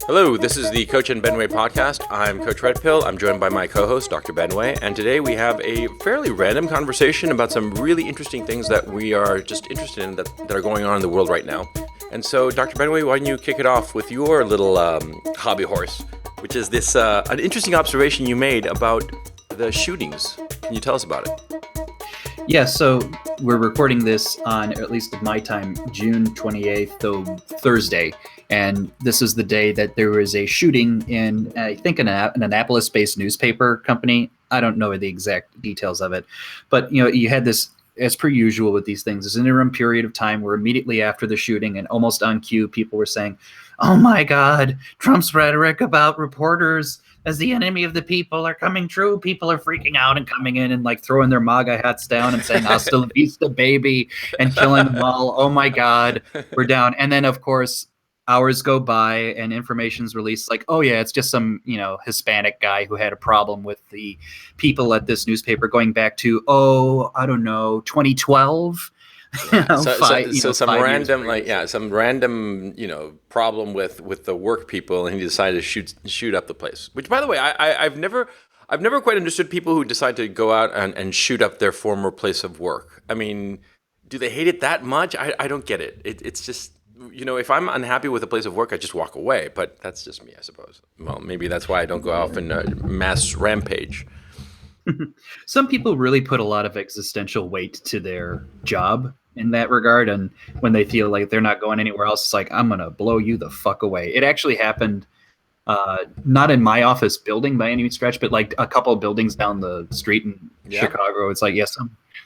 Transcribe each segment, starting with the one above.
Hello, this is the Coach and Benway podcast. I'm Coach Red Pill. I'm joined by my co-host, Dr. Benway, and today we have a fairly random conversation about some really interesting things that we are just interested in that are going on in the world right now. And so, Dr. Benway, why don't you kick it off with your little hobby horse, which is this an interesting observation you made about the shootings. Can you tell us about it? Yeah, so we're recording this on, at least at my time, June 28th, though Thursday. And this is the day that there was a shooting in, I think, an Annapolis-based newspaper company. I don't know the exact details of it. But, you had this, as per usual with these things, this interim period of time where immediately after the shooting and almost on cue, people were saying, oh my God, Trump's rhetoric about reporters as the enemy of the people are coming true. People are freaking out and coming in and like throwing their MAGA hats down and saying, hasta la vista, baby, and killing them all. Oh my God, we're down. And then, of course, hours go by and information's released like, oh yeah, it's just some, Hispanic guy who had a problem with the people at this newspaper going back to, I don't know, 2012. Some random problem with the work people, and he decided to shoot up the place. Which, by the way, I've never quite understood people who decide to go out and shoot up their former place of work. I mean, do they hate it that much? I don't get it. It's just, if I'm unhappy with a place of work, I just walk away. But that's just me, I suppose. Well, maybe that's why I don't go off and mass rampage. Some people really put a lot of existential weight to their job in that regard, and when they feel like they're not going anywhere else, it's like, I'm gonna blow you the fuck away. It actually happened not in my office building by any stretch, but like a couple of buildings down the street in Chicago. It's like,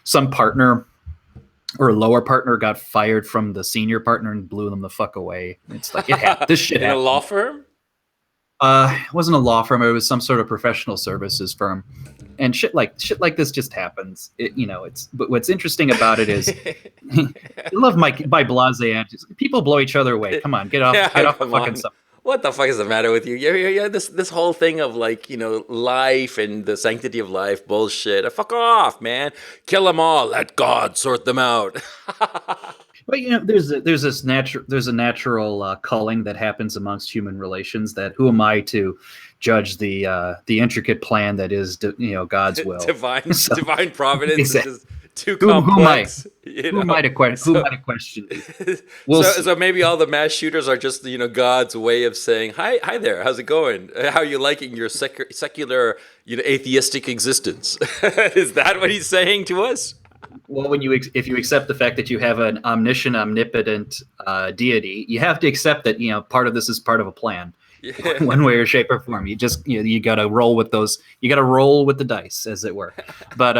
some partner or lower partner got fired from the senior partner and blew them the fuck away. It's like, this shit in happened. A law firm? It wasn't a law firm. It was some sort of professional services firm. And shit like this just happens. But what's interesting about it is, I love my blase attitudes. People blow each other away. Come on, get off the fucking stuff. What the fuck is the matter with you? Yeah, this whole thing of life and the sanctity of life bullshit. Fuck off, man. Kill them all. Let God sort them out. But there's a natural culling that happens amongst human relations. That who am I to judge the intricate plan that is God's will? Divine providence. Exactly. Is just too complex. Who am I to question? So maybe all the mass shooters are just God's way of saying, hi there, how's it going? How are you liking your secular atheistic existence? Is that what he's saying to us? Well, if you accept the fact that you have an omniscient, omnipotent deity, you have to accept that part of this is part of a plan, one way or shape or form. You just you got to roll with those. You got to roll with the dice, as it were. But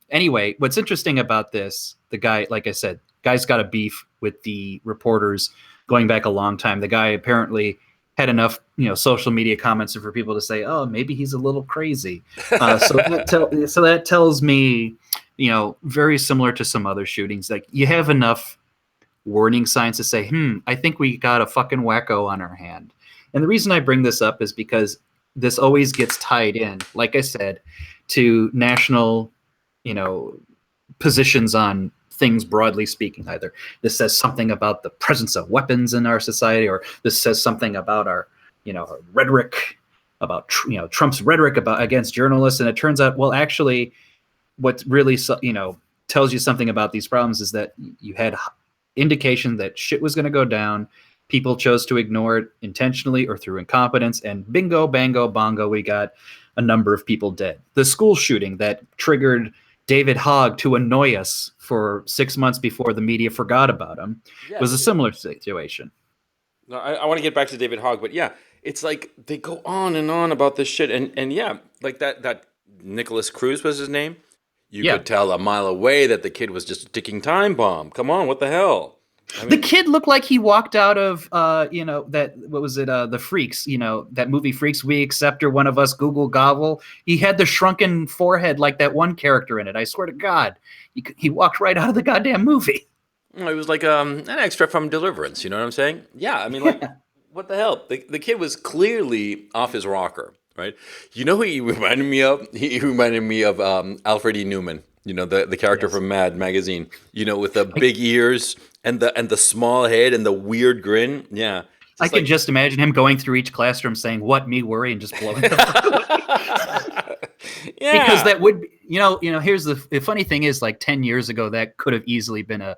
anyway, what's interesting about this? The guy, like I said, guy's got a beef with the reporters going back a long time. The guy apparently had enough social media comments for people to say, oh, maybe he's a little crazy. So that tells me, very similar to some other shootings, like you have enough warning signs to say, I think we got a fucking wacko on our hand. And the reason I bring this up is because this always gets tied in, like I said, to national, positions on things broadly speaking. Either this says something about the presence of weapons in our society, or this says something about our, our rhetoric, about Trump's rhetoric against journalists. And it turns out, well, actually, what really tells you something about these problems is that you had indication that shit was going to go down. People chose to ignore it intentionally or through incompetence, and bingo, bango, bongo, we got a number of people dead. The school shooting that triggered David Hogg to annoy us for 6 months before the media forgot about him was a similar situation. No, I want to get back to David Hogg, but yeah, it's like they go on and on about this shit, and yeah, like that Nicholas Cruz was his name. You could tell a mile away that the kid was just a ticking time bomb. Come on, what the hell? I mean, the kid looked like he walked out of, the Freaks, that movie Freaks, We Accept Her, One of Us, Google Gobble. He had the shrunken forehead like that one character in it. I swear to God, he walked right out of the goddamn movie. It was like an extra from Deliverance, you know what I'm saying? Yeah, I mean, what the hell? The kid was clearly off his rocker, right? You know who he reminded me of? He reminded me of Alfred E. Newman You know, the character Yes. from Mad Magazine. You know, with the big ears and the small head and the weird grin. Yeah, I just can like just imagine him going through each classroom saying, "What, me worry," and just blowing the fuck away. Because yeah. that would be, here's the funny thing is, like 10 years ago, that could have easily been a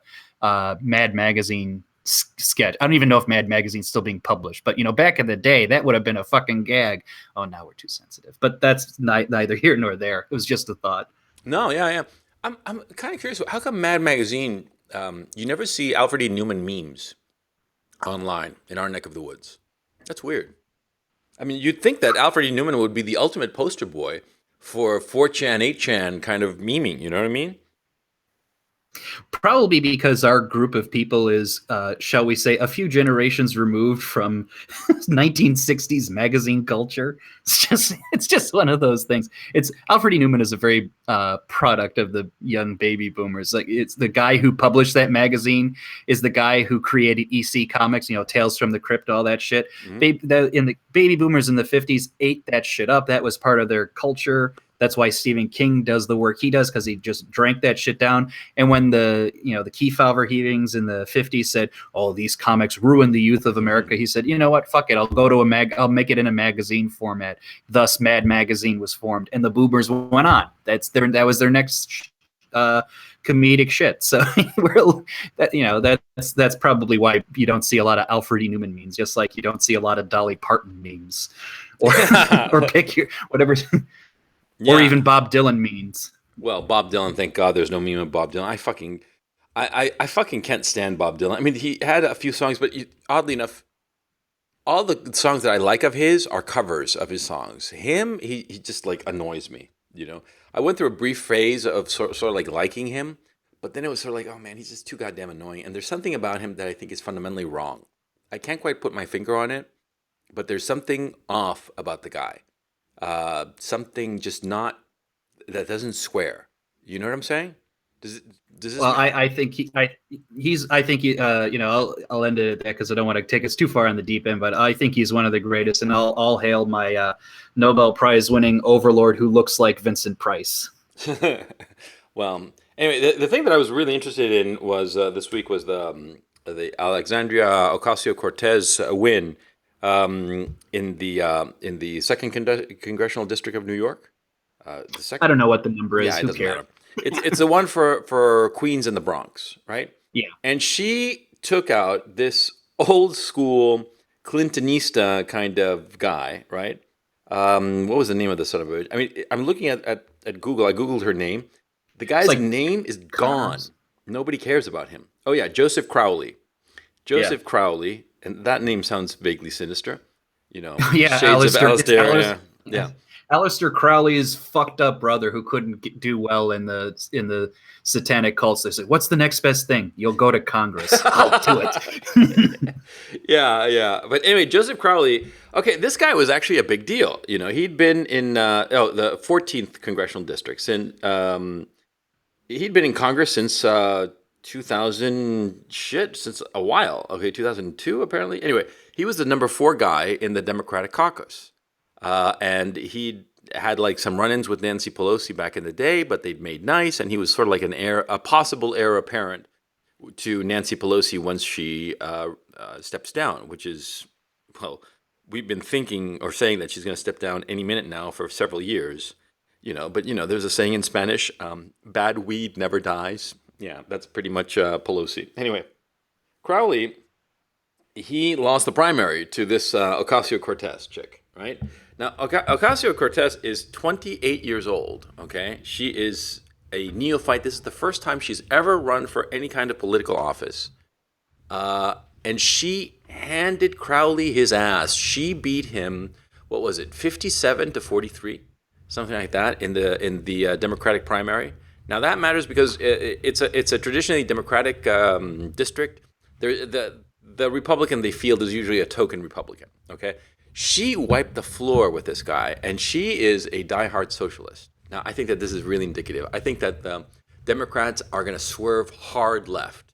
Mad Magazine sketch. I don't even know if Mad Magazine's still being published, but back in the day, that would have been a fucking gag. Oh, now we're too sensitive, but that's neither here nor there. It was just a thought. No, yeah, yeah. I'm kind of curious. How come Mad Magazine? You never see Alfred E. Newman memes online in our neck of the woods. That's weird. I mean, you'd think that Alfred E. Newman would be the ultimate poster boy for 4chan, 8chan kind of memeing. You know what I mean? Probably because our group of people is, shall we say, a few generations removed from 1960s magazine culture. It's just one of those things. It's Alfred E. Newman is a very product of the young baby boomers. Like, it's the guy who published that magazine is the guy who created EC Comics. Tales from the Crypt, all that shit. Hmm. In the baby boomers in the 50s ate that shit up. That was part of their culture. That's why Stephen King does the work he does, because he just drank that shit down. And when the Kefauver heavings in the 50s said, "Oh, these comics ruined the youth of America," he said, "You know what? Fuck it. I'll make it in a magazine format." Thus, Mad Magazine was formed, and the boomers went on. That was their next comedic shit. So that's probably why you don't see a lot of Alfred E. Newman memes, just like you don't see a lot of Dolly Parton memes, or or pick your whatever. Or Yeah. even Bob Dylan memes. Well, Bob Dylan. Thank God, there's no meme of Bob Dylan. I fucking can't stand Bob Dylan. I mean, he had a few songs, but oddly enough, all the songs that I like of his are covers of his songs. He just like annoys me. You know, I went through a brief phase of sort of like liking him, but then it was sort of like, oh man, he's just too goddamn annoying. And there's something about him that I think is fundamentally wrong. I can't quite put my finger on it, but there's something off about the guy. Something just not that doesn't square. You know what I'm saying? Does it, does this Well, make? I think I think I'll end it at that because I don't want to take us too far on the deep end, but I think he's one of the greatest, and I'll hail my Nobel Prize winning overlord who looks like Vincent Price. Well, anyway, the thing that I was really interested in was this week was the Alexandria Ocasio-Cortez win in the second congressional district of New York. The I second, don't know what the number is. yeah, it Who doesn't cares? matter. It's the one for Queens and the Bronx, right? Yeah. And she took out this old school Clintonista kind of guy, right? What was the name of the son of a? I mean, I'm looking at Google. I googled her name. The It's guy's like name is gone. Connors. Nobody cares about him. Oh yeah, Joseph Crowley. Yeah. Joseph Crowley, and that name sounds vaguely sinister. You know, Yeah, shades of Alistair. Yeah, yeah. Aleister Crowley's fucked up brother who couldn't do well in the satanic cults. They said, "What's the next best thing? You'll go to Congress. I'll do it." Yeah, yeah. But anyway, Joseph Crowley. Okay, this guy was actually a big deal. You know, he'd been in the 14th congressional district. Since he'd been in Congress since 2000 shit, since a while. Okay, 2002 apparently. Anyway, he was the number 4 guy in the Democratic caucus. And he had like some run-ins with Nancy Pelosi back in the day, but they'd made nice, and he was sort of like a possible heir apparent to Nancy Pelosi once she steps down, which is, well, we've been thinking or saying that she's going to step down any minute now for several years, But there's a saying in Spanish: "Bad weed never dies." Yeah, that's pretty much Pelosi. Anyway, Crowley, he lost the primary to this Ocasio-Cortez chick, right? Now, Ocasio-Cortez is 28 years old, okay? She is a neophyte. This is the first time she's ever run for any kind of political office. And she handed Crowley his ass. She beat him, what was it, 57-43? Something like that in the Democratic primary. Now, that matters because it's a traditionally Democratic district. The Republican they field is usually a token Republican, okay? She wiped the floor with this guy, and she is a diehard socialist. Now, I think that this is really indicative. I think that the Democrats are going to swerve hard left,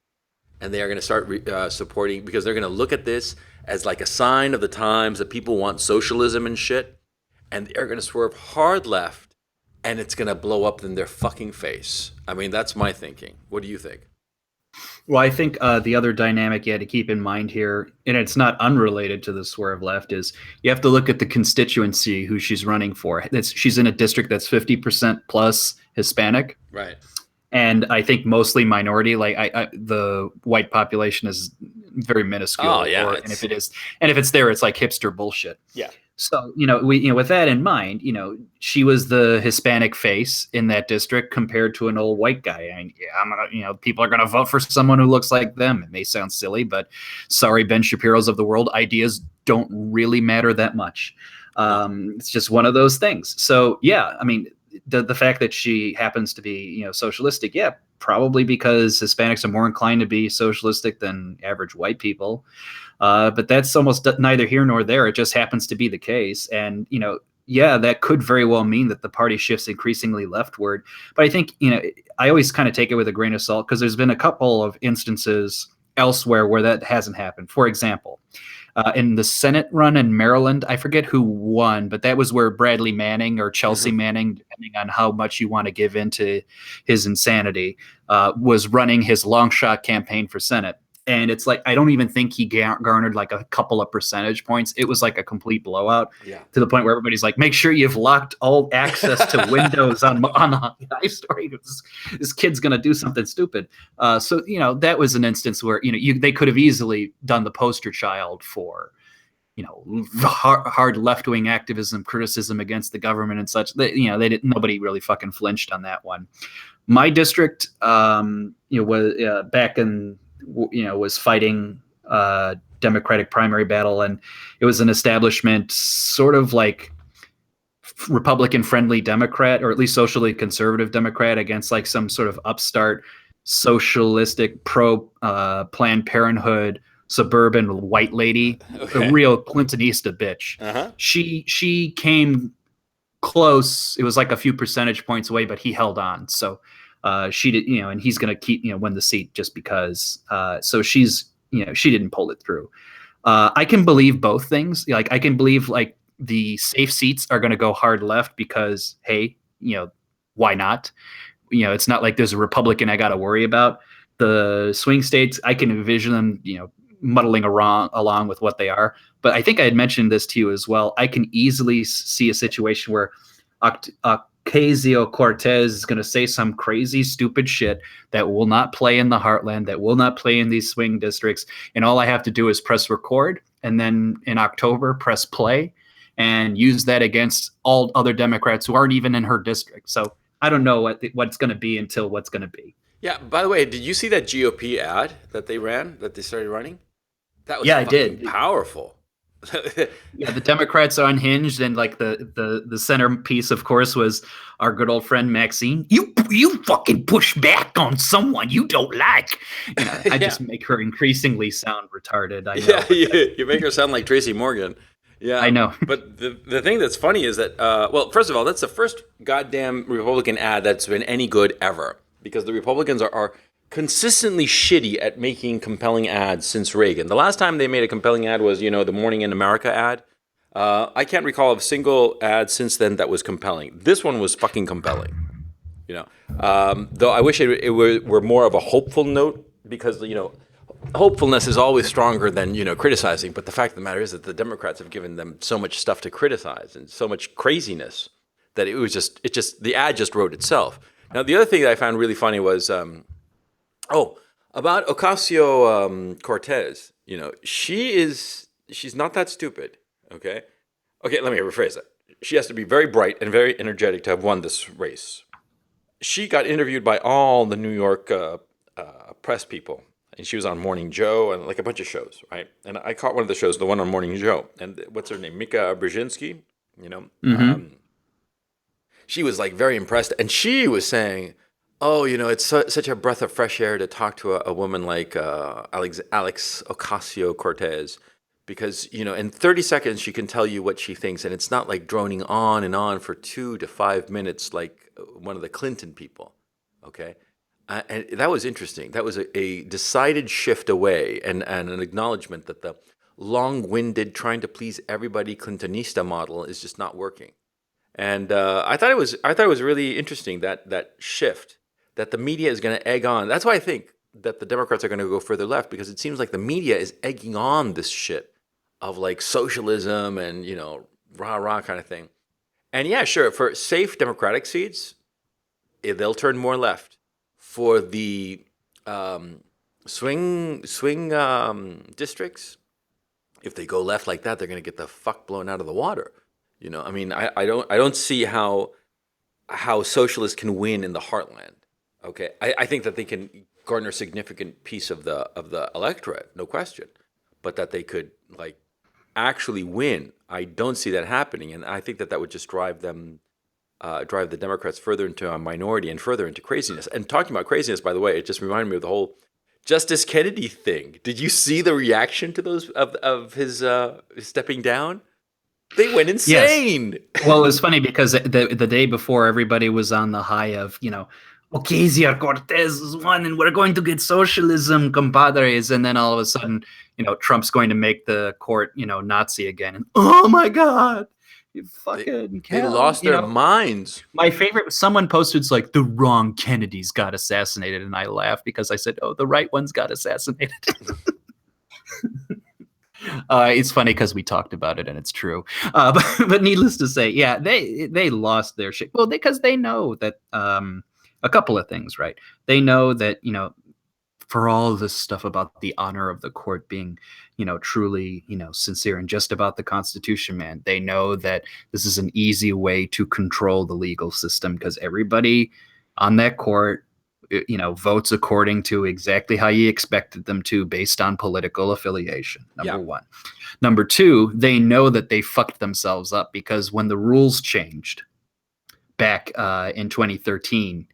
and they are going to start supporting, because they're going to look at this as like a sign of the times that people want socialism and shit, and they're going to swerve hard left and it's going to blow up in their fucking face. I mean, that's my thinking. What do you think? Well, I think the other dynamic you had to keep in mind here, and it's not unrelated to the swerve left, is you have to look at the constituency who she's running for. She's in a district that's 50% plus Hispanic. Right. And I think mostly minority. Like the white population is very minuscule. Oh, yeah, And if it's there, it's like hipster bullshit. Yeah. So with that in mind, she was the Hispanic face in that district compared to an old white guy. And I'm gonna, people are gonna vote for someone who looks like them. It may sound silly, but sorry, Ben Shapiro's of the world, ideas don't really matter that much. It's just one of those things. So yeah, I mean, the fact that she happens to be socialistic, yeah, probably because Hispanics are more inclined to be socialistic than average white people. But that's almost neither here nor there. It just happens to be the case. And, yeah, that could very well mean that the party shifts increasingly leftward. But I think, I always kind of take it with a grain of salt because there's been a couple of instances elsewhere where that hasn't happened. For example, in the Senate run in Maryland, I forget who won, but that was where Bradley Manning or Chelsea Manning, depending on how much you want to give into his insanity, was running his long shot campaign for Senate. And it's like, I don't even think he garnered like a couple of percentage points. It was like a complete blowout to the point where everybody's like, make sure you've locked all access to Windows on the iStory. This kid's going to do something stupid. So, that was an instance where, they could have easily done the poster child for, hard left-wing activism, criticism against the government and such. Nobody really fucking flinched on that one. My district, was back in, was fighting Democratic primary battle, and it was an establishment sort of like Republican friendly Democrat, or at least socially conservative Democrat, against like some sort of upstart socialistic pro Planned Parenthood suburban white lady, a real Clintonista bitch. She came close. It was like a few percentage points away, but he held on. So she did, and he's going to keep, win the seat just because. So she's, she didn't pull it through. I can believe both things. Like I can believe like the safe seats are going to go hard left because, hey, why not? It's not like there's a Republican I got to worry about. The swing states, I can envision them, muddling along with what they are. But I think I had mentioned this to you as well. I can easily see a situation where Ocasio-Cortez is going to say some crazy, stupid shit that will not play in the heartland, that will not play in these swing districts. And all I have to do is press record, and then in October, press play, and use that against all other Democrats who aren't even in her district. So I don't know what's going to be until what's going to be. Yeah, by the way, did you see that GOP ad that they started running? That was I did. Powerful. Yeah, the Democrats are unhinged, and like the centerpiece, of course, was our good old friend Maxine. You fucking push back on someone you don't like. I just make her increasingly sound retarded. I know. You make her sound like Tracy Morgan. Yeah, I know. But the thing that's funny is that, well, first of all, that's the first goddamn Republican ad that's been any good ever, because the Republicans are consistently shitty at making compelling ads since Reagan. The last time they made a compelling ad was, the Morning in America ad. I can't recall a single ad since then that was compelling. This one was fucking compelling, Though I wish it were more of a hopeful note, because, hopefulness is always stronger than, criticizing. But the fact of the matter is that the Democrats have given them so much stuff to criticize and so much craziness that the ad just wrote itself. Now, the other thing that I found really funny was, about Ocasio-Cortez, she's not that stupid, okay? Okay, let me rephrase that. She has to be very bright and very energetic to have won this race. She got interviewed by all the New York press people, and she was on Morning Joe and like a bunch of shows, right? And I caught one of the shows, the one on Morning Joe, and what's her name? Mika Brzezinski, she was like very impressed, and she was saying, oh, it's such a breath of fresh air to talk to a woman like Alex Ocasio-Cortez, because, in 30 seconds she can tell you what she thinks, and it's not like droning on and on for 2 to 5 minutes like one of the Clinton people, okay? And that was interesting. That was a decided shift away and an acknowledgement that the long-winded, trying to please everybody Clintonista model is just not working. And I thought it was really interesting that shift that the media is going to egg on. That's why I think that the Democrats are going to go further left because it seems like the media is egging on this shit of like socialism and rah rah kind of thing. And yeah, sure, for safe Democratic seats, they'll turn more left. For the um, swing districts, if they go left like that, they're going to get the fuck blown out of the water. I mean, I don't see how socialists can win in the heartland. Okay, I think that they can garner a significant piece of the electorate, no question, but that they could like actually win, I don't see that happening, and I think that that would just drive the Democrats further into a minority and further into craziness. And talking about craziness, by the way, it just reminded me of the whole Justice Kennedy thing. Did you see the reaction to those of his stepping down? They went Yes. insane. Well, it was funny because the day before, everybody was on the high of, Ocasio-Cortez is one, and we're going to get socialism, compadres. And then all of a sudden, Trump's going to make the court, Nazi again. And oh my God, you they fucking they hell. lost their minds. My favorite, someone posted, it's like the wrong Kennedys got assassinated. And I laughed because I said, oh, the right ones got assassinated. It's funny because we talked about it and it's true. But needless to say, yeah, they lost their shit. Well, because they know that a couple of things, right? They know that for all this stuff about the honor of the court being, truly, sincere and just about the Constitution, man. They know that this is an easy way to control the legal system because everybody on that court votes according to exactly how you expected them to based on political affiliation. Yeah, Number one. Number two, they know that they fucked themselves up because when the rules changed back in 2013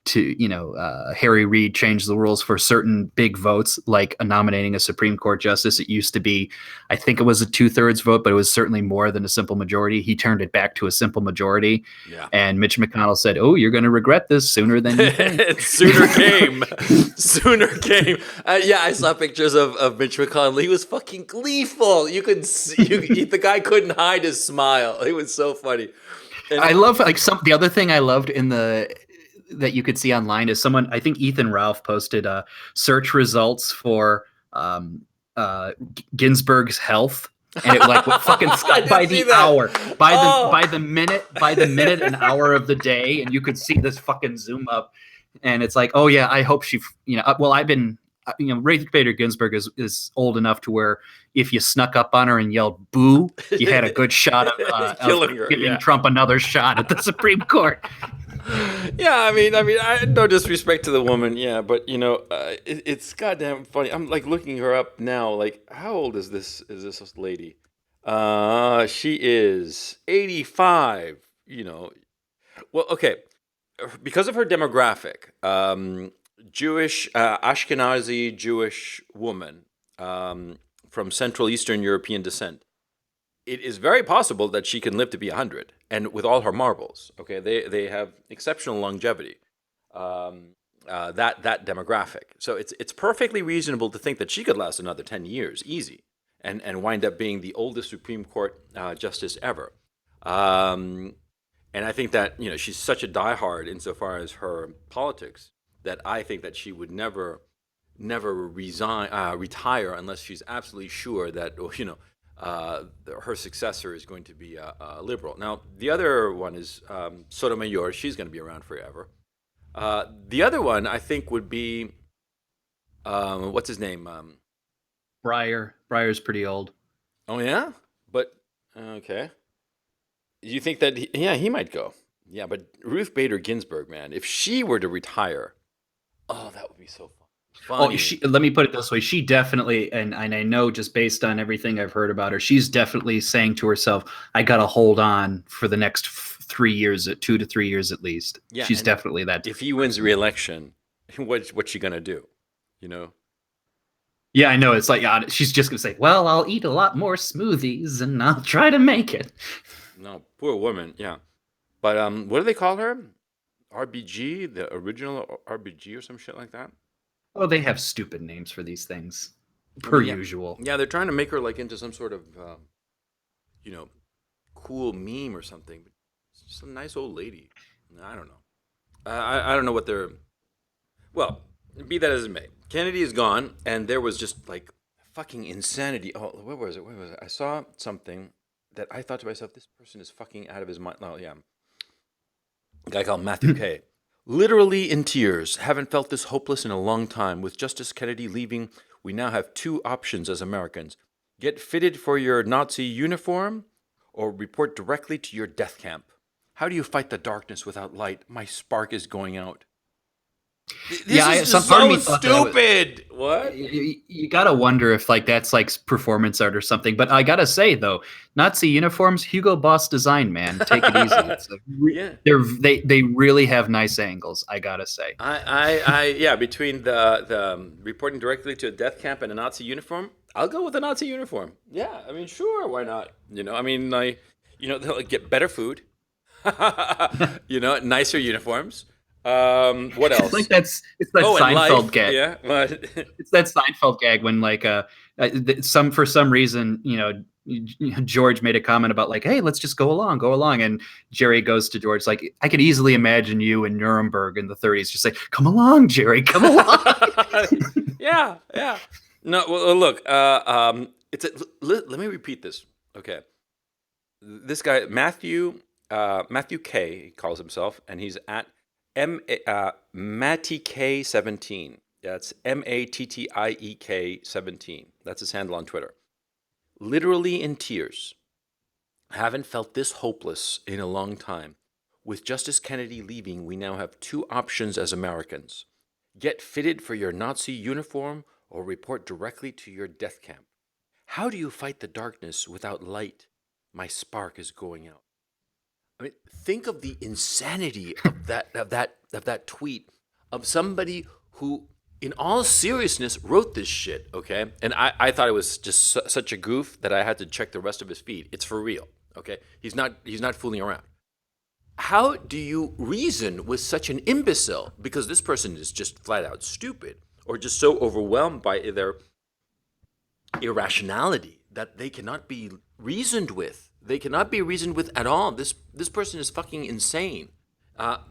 to Harry Reid changed the rules for certain big votes, like nominating a Supreme Court justice. It used to be, I think it was a 2/3 vote, but it was certainly more than a simple majority. He turned it back to a simple majority, yeah. and Mitch McConnell said, "Oh, you're going to regret this sooner than you think." Sooner came. Sooner came. Yeah, I saw pictures of Mitch McConnell. He was fucking gleeful. You could see, the guy couldn't hide his smile. It was so funny. And I love the other thing I loved in that you could see online is someone, I think Ethan Ralph posted search results for Ginsburg's health, and it like what fucking by the hour, by the minute and hour of the day, and you could see this fucking zoom up, and it's like, oh yeah, I hope she, well, I've been. Ruth Bader Ginsburg is old enough to where if you snuck up on her and yelled "boo," you had a good shot of giving Trump another shot at the Supreme Court. Yeah, I mean, no disrespect to the woman, yeah, but it's goddamn funny. I'm like looking her up now. Like, how old is this lady? She is 85. Well, okay, because of her demographic, Jewish, Ashkenazi Jewish woman from Central Eastern European descent. It is very possible that she can live to be 100, and with all her marbles. Okay, they have exceptional longevity. That demographic, so it's perfectly reasonable to think that she could last another 10 years, easy, and wind up being the oldest Supreme Court justice ever. And I think that she's such a diehard insofar as her politics that I think that she would never retire unless she's absolutely sure that her successor is going to be a liberal. Now the other one is Sotomayor. She's going to be around forever. The other one I think would be what's his name? Breyer's pretty old. Oh yeah, but okay. You think that he might go? Yeah, but Ruth Bader Ginsburg, man, if she were to retire. Oh, that would be so funny. Oh, let me put it this way. She definitely, and I know just based on everything I've heard about her, she's definitely saying to herself, I got to hold on for the next 3 years, 2 to 3 years at least. Yeah, she's definitely that. If he wins re-election, what's she going to do? Yeah, I know. It's like, she's just going to say, well, I'll eat a lot more smoothies and I'll try to make it. No, poor woman. Yeah. But what do they call her? RBG, the original RBG or some shit like that? Oh, they have stupid names for these things, per usual. Yeah, they're trying to make her like into some sort of, cool meme or something. It's just a nice old lady. I don't know. I don't know what they're. Well, be that as it may, Kennedy is gone, and there was just like fucking insanity. Oh, where was it? Where was it? I saw something that I thought to myself, this person is fucking out of his mind. Oh, yeah. A guy called Matthew K. Literally in tears. Haven't felt this hopeless in a long time. With Justice Kennedy leaving, we now have two options as Americans: get fitted for your Nazi uniform or report directly to your death camp. How do you fight the darkness without light? My spark is going out. This is some part of me so thought that stupid. What? you gotta wonder if like that's like performance art or something. But I gotta say though, Nazi uniforms, Hugo Boss design, man. Take it easy. It's Yeah. they really have nice angles. I gotta say. Yeah, between the reporting directly to a death camp and a Nazi uniform, I'll go with a Nazi uniform. Yeah, I mean, sure, why not? They'll get better food, nicer uniforms. What else? It's that Oh, and Seinfeld life. gag. Yeah, but It's that Seinfeld gag when like for some reason George made a comment about like, hey, let's just go along, and Jerry goes to George like, I could easily imagine you in Nuremberg in the 30s just like, come along, Jerry, come along. yeah, yeah. No, well, look. Let me repeat this. Okay, this guy Matthew K. He calls himself, and he's at Matty K 17. That's MATTIEK 17. That's his handle on Twitter. Literally in tears. Haven't felt this hopeless in a long time. With Justice Kennedy leaving, we now have two options as Americans: get fitted for your Nazi uniform or report directly to your death camp. How do you fight the darkness without light? My spark is going out. I mean, think of the insanity of that tweet of somebody who, in all seriousness, wrote this shit. Okay, and I thought it was just such a goof that I had to check the rest of his feed. It's for real. Okay, he's not fooling around. How do you reason with such an imbecile? Because this person is just flat out stupid, or just so overwhelmed by their irrationality that they cannot be reasoned with. They cannot be reasoned with at all. This person is fucking insane.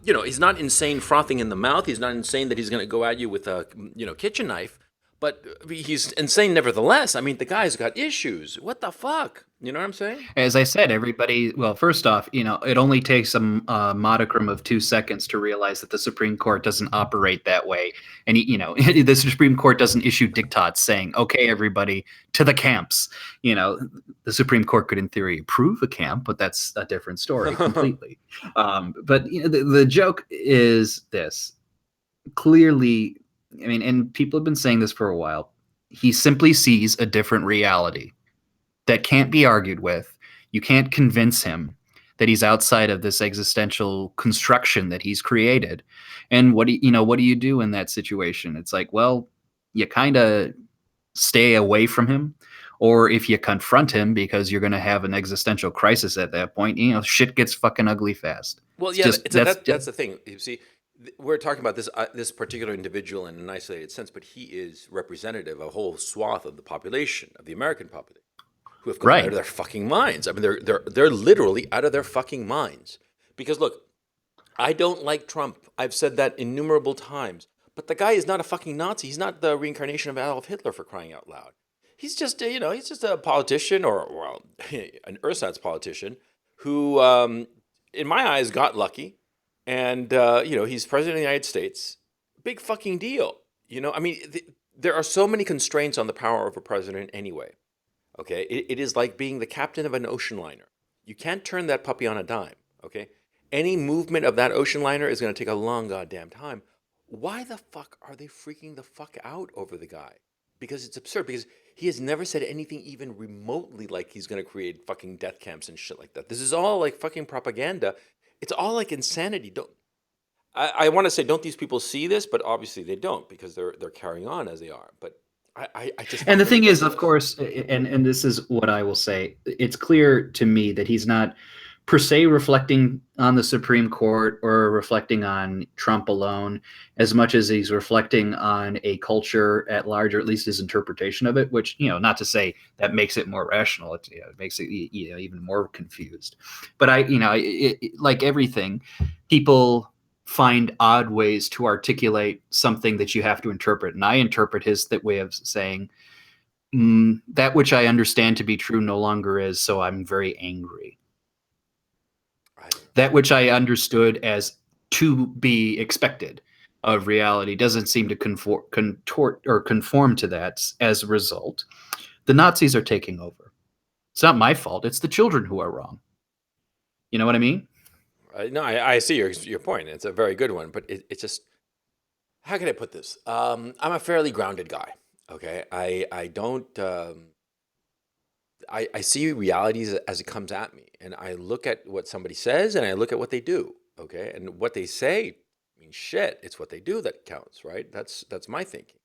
He's not insane frothing in the mouth. He's not insane that he's going to go at you with a kitchen knife. But he's insane nevertheless. I mean, the guy's got issues. What the fuck? You know what I'm saying? As I said, everybody. Well, first off, it only takes a modicum of 2 seconds to realize that the Supreme Court doesn't operate that way, and the Supreme Court doesn't issue diktats saying, "Okay, everybody to the camps." The Supreme Court could, in theory, approve a camp, but that's a different story completely. But the joke is this: clearly, I mean, and people have been saying this for a while. He simply sees a different reality that can't be argued with. You can't convince him that he's outside of this existential construction that he's created. And what do you do in that situation? It's like, well, you kind of stay away from him, or if you confront him because you're going to have an existential crisis at that point, shit gets fucking ugly fast. Well, yeah, that's the thing. You see, we're talking about this particular individual in an isolated sense, but he is representative of a whole swath of the population, of the American population, who have gone out of their fucking minds. I mean, they're literally out of their fucking minds. Because look, I don't like Trump. I've said that innumerable times. But the guy is not a fucking Nazi. He's not the reincarnation of Adolf Hitler, for crying out loud. He's just he's just a politician, or an ersatz politician who, in my eyes, got lucky. And, he's president of the United States. Big fucking deal. I mean, there are so many constraints on the power of a president anyway. Okay? It is like being the captain of an ocean liner. You can't turn that puppy on a dime. Okay? Any movement of that ocean liner is going to take a long goddamn time. Why the fuck are they freaking the fuck out over the guy? Because it's absurd. Because he has never said anything even remotely like he's going to create fucking death camps and shit like that. This is all like fucking propaganda. It's all like insanity. I want to say, don't these people see this? But obviously they don't, because they're carrying on as they are. But I just. And the thing is, of course, and this is what I will say. It's clear to me that he's not per se reflecting on the Supreme Court or reflecting on Trump alone, as much as he's reflecting on a culture at large, or at least his interpretation of it, which, not to say that makes it more rational. It makes it, even more confused. But like everything, people find odd ways to articulate something that you have to interpret. And I interpret his that way of saying, that which I understand to be true no longer is, so I'm very angry. That which I understood as to be expected of reality doesn't seem to conform to that. As a result, the Nazis are taking over. It's not my fault. It's the children who are wrong. You know what I mean? No, I see your point. It's a very good one, but it's just, how can I put this? I'm a fairly grounded guy. Okay, I don't. I see realities as it comes at me, and I look at what somebody says, and I look at what they do. Okay, and what they say, I mean, shit, it's what they do that counts, right? That's my thinking.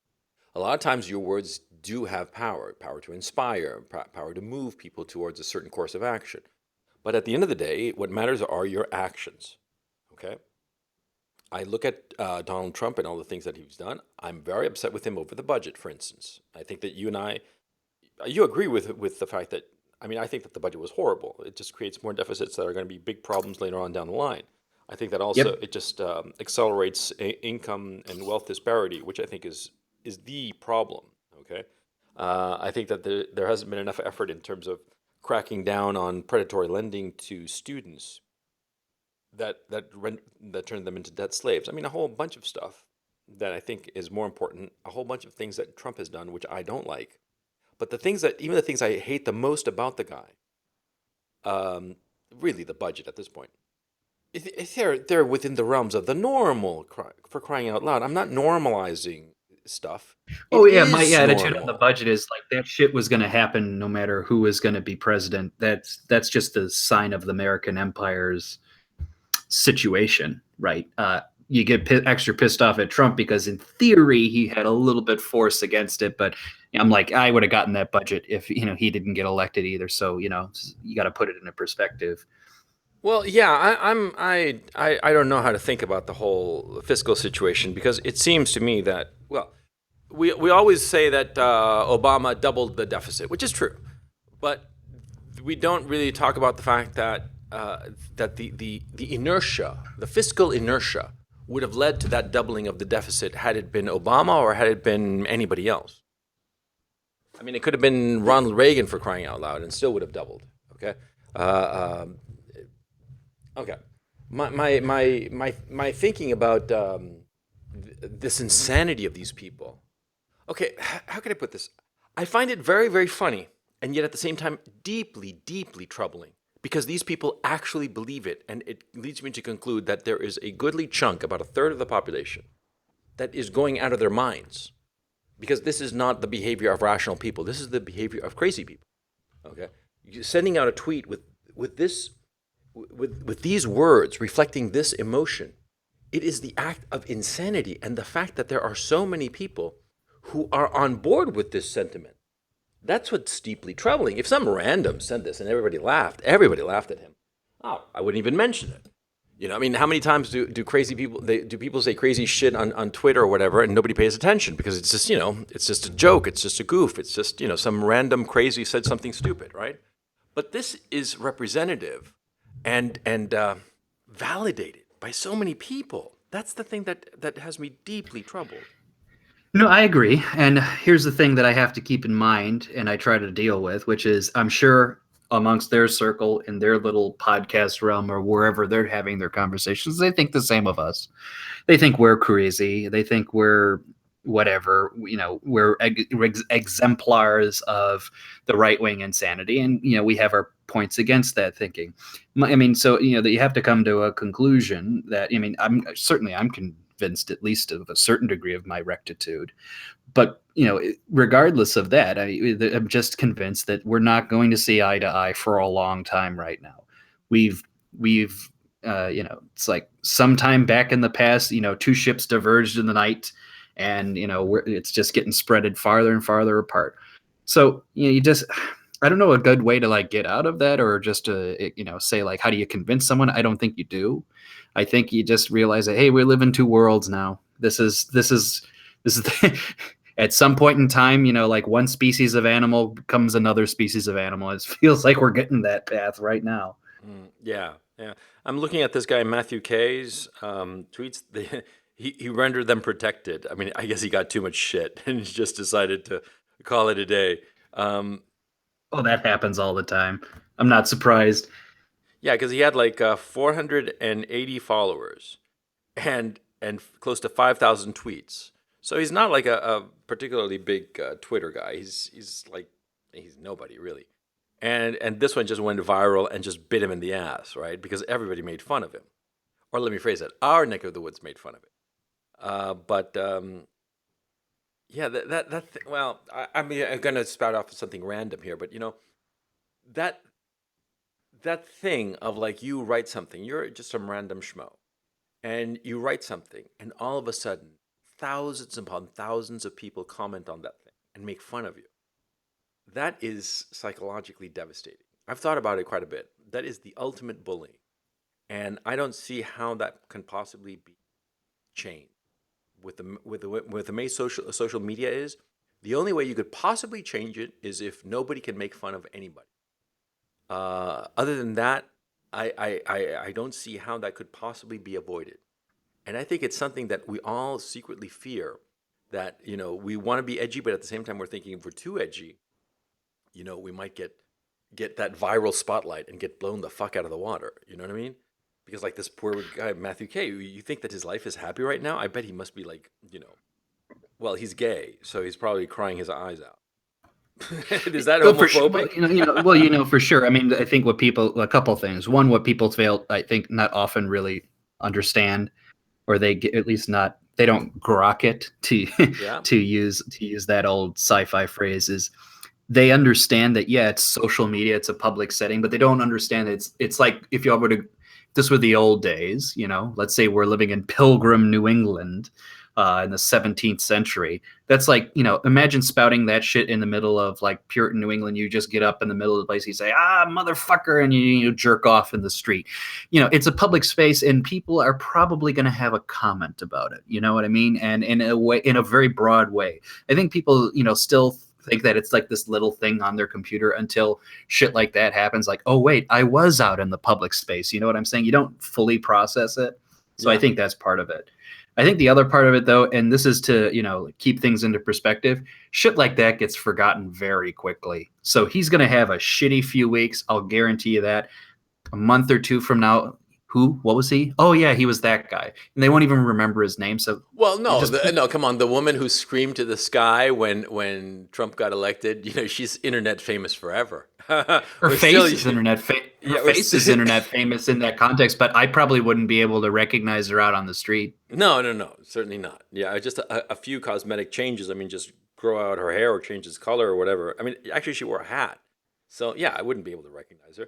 A lot of times, your words do have power to inspire, power to move people towards a certain course of action. But at the end of the day, what matters are your actions. Okay. I look at Donald Trump and all the things that he's done. I'm very upset with him over the budget, for instance. I think that you agree with the fact that, I mean, I think that the budget was horrible. It just creates more deficits that are going to be big problems later on down the line. I think that also it just accelerates income and wealth disparity, which I think is the problem. Okay, I think that there hasn't been enough effort in terms of cracking down on predatory lending to students that turn them into debt slaves. I mean, a whole bunch of stuff that I think is more important. A whole bunch of things that Trump has done, which I don't like. But even the things I hate the most about the guy, really the budget at this point, they're within the realms of the normal. For crying out loud, I'm not normalizing stuff. My attitude on the budget is like that shit was going to happen no matter who was going to be president. That's just a sign of the American empire's situation, right? You get extra pissed off at Trump because in theory he had a little bit force against it, but I'm like, I would have gotten that budget if he didn't get elected either. So you got to put it in a perspective. Well, yeah, I don't know how to think about the whole fiscal situation, because it seems to me that, well, we always say that Obama doubled the deficit, which is true, but we don't really talk about the fact that that the inertia, the fiscal inertia, would have led to that doubling of the deficit had it been Obama or had it been anybody else. I mean, it could have been Ronald Reagan, for crying out loud, and still would have doubled. Okay. Okay. My thinking about this insanity of these people. Okay, how can I put this? I find it very, very funny, and yet at the same time deeply, deeply troubling, because these people actually believe it, and it leads me to conclude that there is a goodly chunk, about a third of the population, that is going out of their minds, because this is not the behavior of rational people. This is the behavior of crazy people. Okay, you're sending out a tweet with these words reflecting this emotion. It is the act of insanity, and the fact that there are so many people who are on board with this sentiment. That's what's deeply troubling. If some random said this and everybody laughed at him, oh, I wouldn't even mention it. I mean, how many times do crazy people, do people say crazy shit on Twitter or whatever, and nobody pays attention because it's just, it's just a joke, it's just a goof, it's just, some random crazy said something stupid, right? But this is representative and validated by so many people. That's the thing that has me deeply troubled. No, I agree. And here's the thing that I have to keep in mind and I try to deal with, which is I'm sure amongst their circle in their little podcast realm or wherever they're having their conversations, they think the same of us. They think we're crazy. They think we're whatever, we're exemplars of the right-wing insanity. And, we have our points against that thinking. I mean, so, that you have to come to a conclusion that, I'm convinced at least of a certain degree of my rectitude. But, regardless of that, I'm just convinced that we're not going to see eye to eye for a long time right now. We've it's like sometime back in the past, two ships diverged in the night and, it's just getting spreaded farther and farther apart. So, I don't know a good way to like get out of that, or just to say like, how do you convince someone? I don't think you do. I think you just realize that, hey, we live in two worlds now. This is at some point in time, like one species of animal becomes another species of animal. It feels like we're getting that path right now. Yeah, yeah. I'm looking at this guy Matthew K's tweets. He rendered them protected. I mean, I guess he got too much shit and he just decided to call it a day. Um, Oh, that happens all the time. I'm not surprised. yeah, because he had like 480 followers and close to 5,000 tweets. So he's not like a particularly big Twitter guy. He's like he's nobody really. And this one just went viral and just bit him in the ass, right? Because everybody made fun of him. Or let me phrase it: our neck of the woods made fun of it. But yeah, well, I mean, I'm gonna spout off something random here, but that that thing of like you write something, you're just some random schmo, and you write something, and all of a sudden, thousands upon thousands of people comment on that thing and make fun of you. That is psychologically devastating. I've thought about it quite a bit. That is the ultimate bullying, and I don't see how that can possibly be changed with the way social media is. The only way you could possibly change it is if nobody can make fun of anybody. Other than that, I don't see how that could possibly be avoided. And I think it's something that we all secretly fear, that we want to be edgy, but at the same time we're thinking if we're too edgy, we might get that viral spotlight and get blown the fuck out of the water. You know what I mean? Because like this poor guy Matthew K, you think that his life is happy right now? I bet he must be like, well, he's gay, so he's probably crying his eyes out. Is that Well, for sure. Well, homophobic? For sure. I mean, I think a couple things. One, what people fail, I think, not often really understand, or they get, at least not, they don't grok it to Yeah. to use that old sci-fi phrase, is they understand that, yeah, it's social media, it's a public setting, but they don't understand that it's like if you were to, this were the old days, let's say we're living in Pilgrim New England in the 17th century. That's like, imagine spouting that shit in the middle of like Puritan New England. You just get up in the middle of the place, you say, motherfucker, and you jerk off in the street. It's a public space, and people are probably going to have a comment about it. You know what I mean? And in a very broad way. I think people, still think that it's like this little thing on their computer until shit like that happens. Like, oh wait, I was out in the public space. You know what I'm saying? You don't fully process it. So I Yeah. think that's part of it. I think the other part of it, though, and this is to, keep things into perspective, shit like that gets forgotten very quickly. So he's going to have a shitty few weeks. I'll guarantee you that. A month or two from now, what was he? Oh, yeah, he was that guy. And they won't even remember his name. So Well, you no, just, no, come on. The woman who screamed to the sky when Trump got elected, she's internet famous forever. her We're face still, is her yeah, we're face is internet famous in that context, but I probably wouldn't be able to recognize her out on the street. no, no, no, certainly not. Yeah, just a few cosmetic changes. I mean, just grow out her hair or change its color or whatever. I mean, actually, she wore a hat, so yeah, I wouldn't be able to recognize her.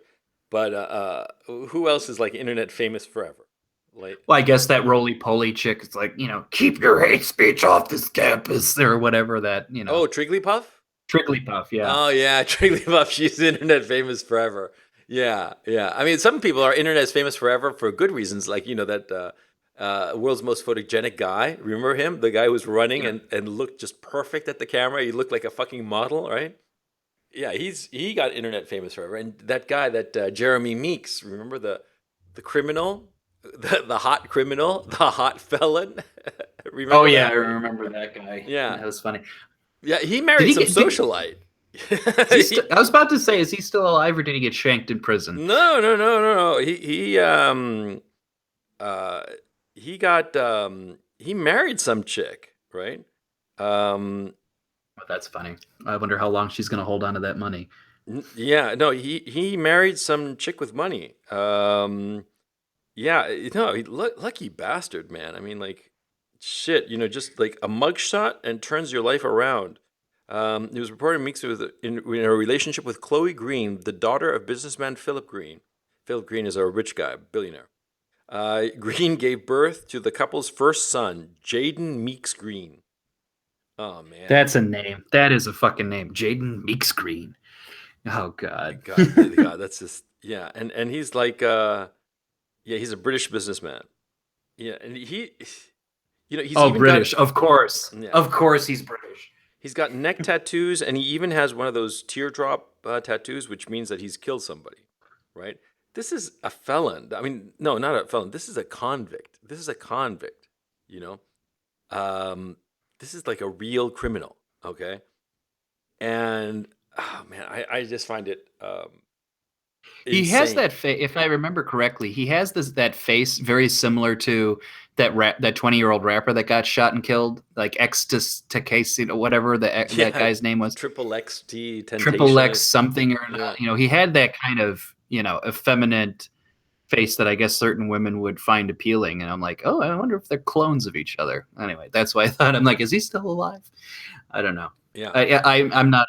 But who else is like internet famous forever? Like, Well, I guess that roly poly chick is like, keep your hate speech off this campus or whatever that, oh, Trigglypuff. Trickly-puff, yeah. Oh yeah, Trigglypuff. She's internet famous forever. Yeah, yeah. I mean, some people are internet famous forever for good reasons, like that world's most photogenic guy. Remember him? The guy who was running Yeah. and looked just perfect at the camera. He looked like a fucking model, right? Yeah, he got internet famous forever. And that guy, that Jeremy Meeks, remember the criminal, the hot criminal, the hot felon. Oh Remember yeah, I that? remember that guy. Yeah, That was funny. yeah. He Did married he some get did, socialite. I was about to say, is he still alive or did he get shanked in prison? No, no, no, no, no. Uh he married some chick, right? Um Oh, that's funny. I wonder how long she's going to hold on to that money. yeah, no, he married some chick with money. Yeah, lucky bastard, man. I mean, like, shit, just like a mugshot and turns your life around. It was reported Meeks was in a relationship with Chloe Green, the daughter of businessman Philip Green. Philip Green is a rich guy, billionaire. Green gave birth to the couple's first son, Jaden Meeks Green. Oh man. That's a name. That is a fucking name. Jaden Meeks Green. Oh God. God, that's just yeah. And he's like, yeah, he's a British businessman. Yeah, and he's Oh, even got British. Of course. yeah, Of course he's British. he's got neck tattoos, and he even has one of those teardrop tattoos, which means that he's killed somebody, right? This is a felon. I mean, no, not a felon. This is a convict. This is a convict. You know, um, this is like a real criminal. Okay, and oh man, I just find it He has insane. that face. If I remember correctly, he has that face very similar to that 20-year-old rapper that got shot and killed, like X Takesi, whatever that Yeah, guy's name was, triple XT Triple temptation. X something or Yeah, not. He had that kind of effeminate face that I guess certain women would find appealing, and I'm like, oh, I wonder if they're clones of each other. Anyway, that's why I thought, I'm like, is he still alive? I don't know. yeah. I'm not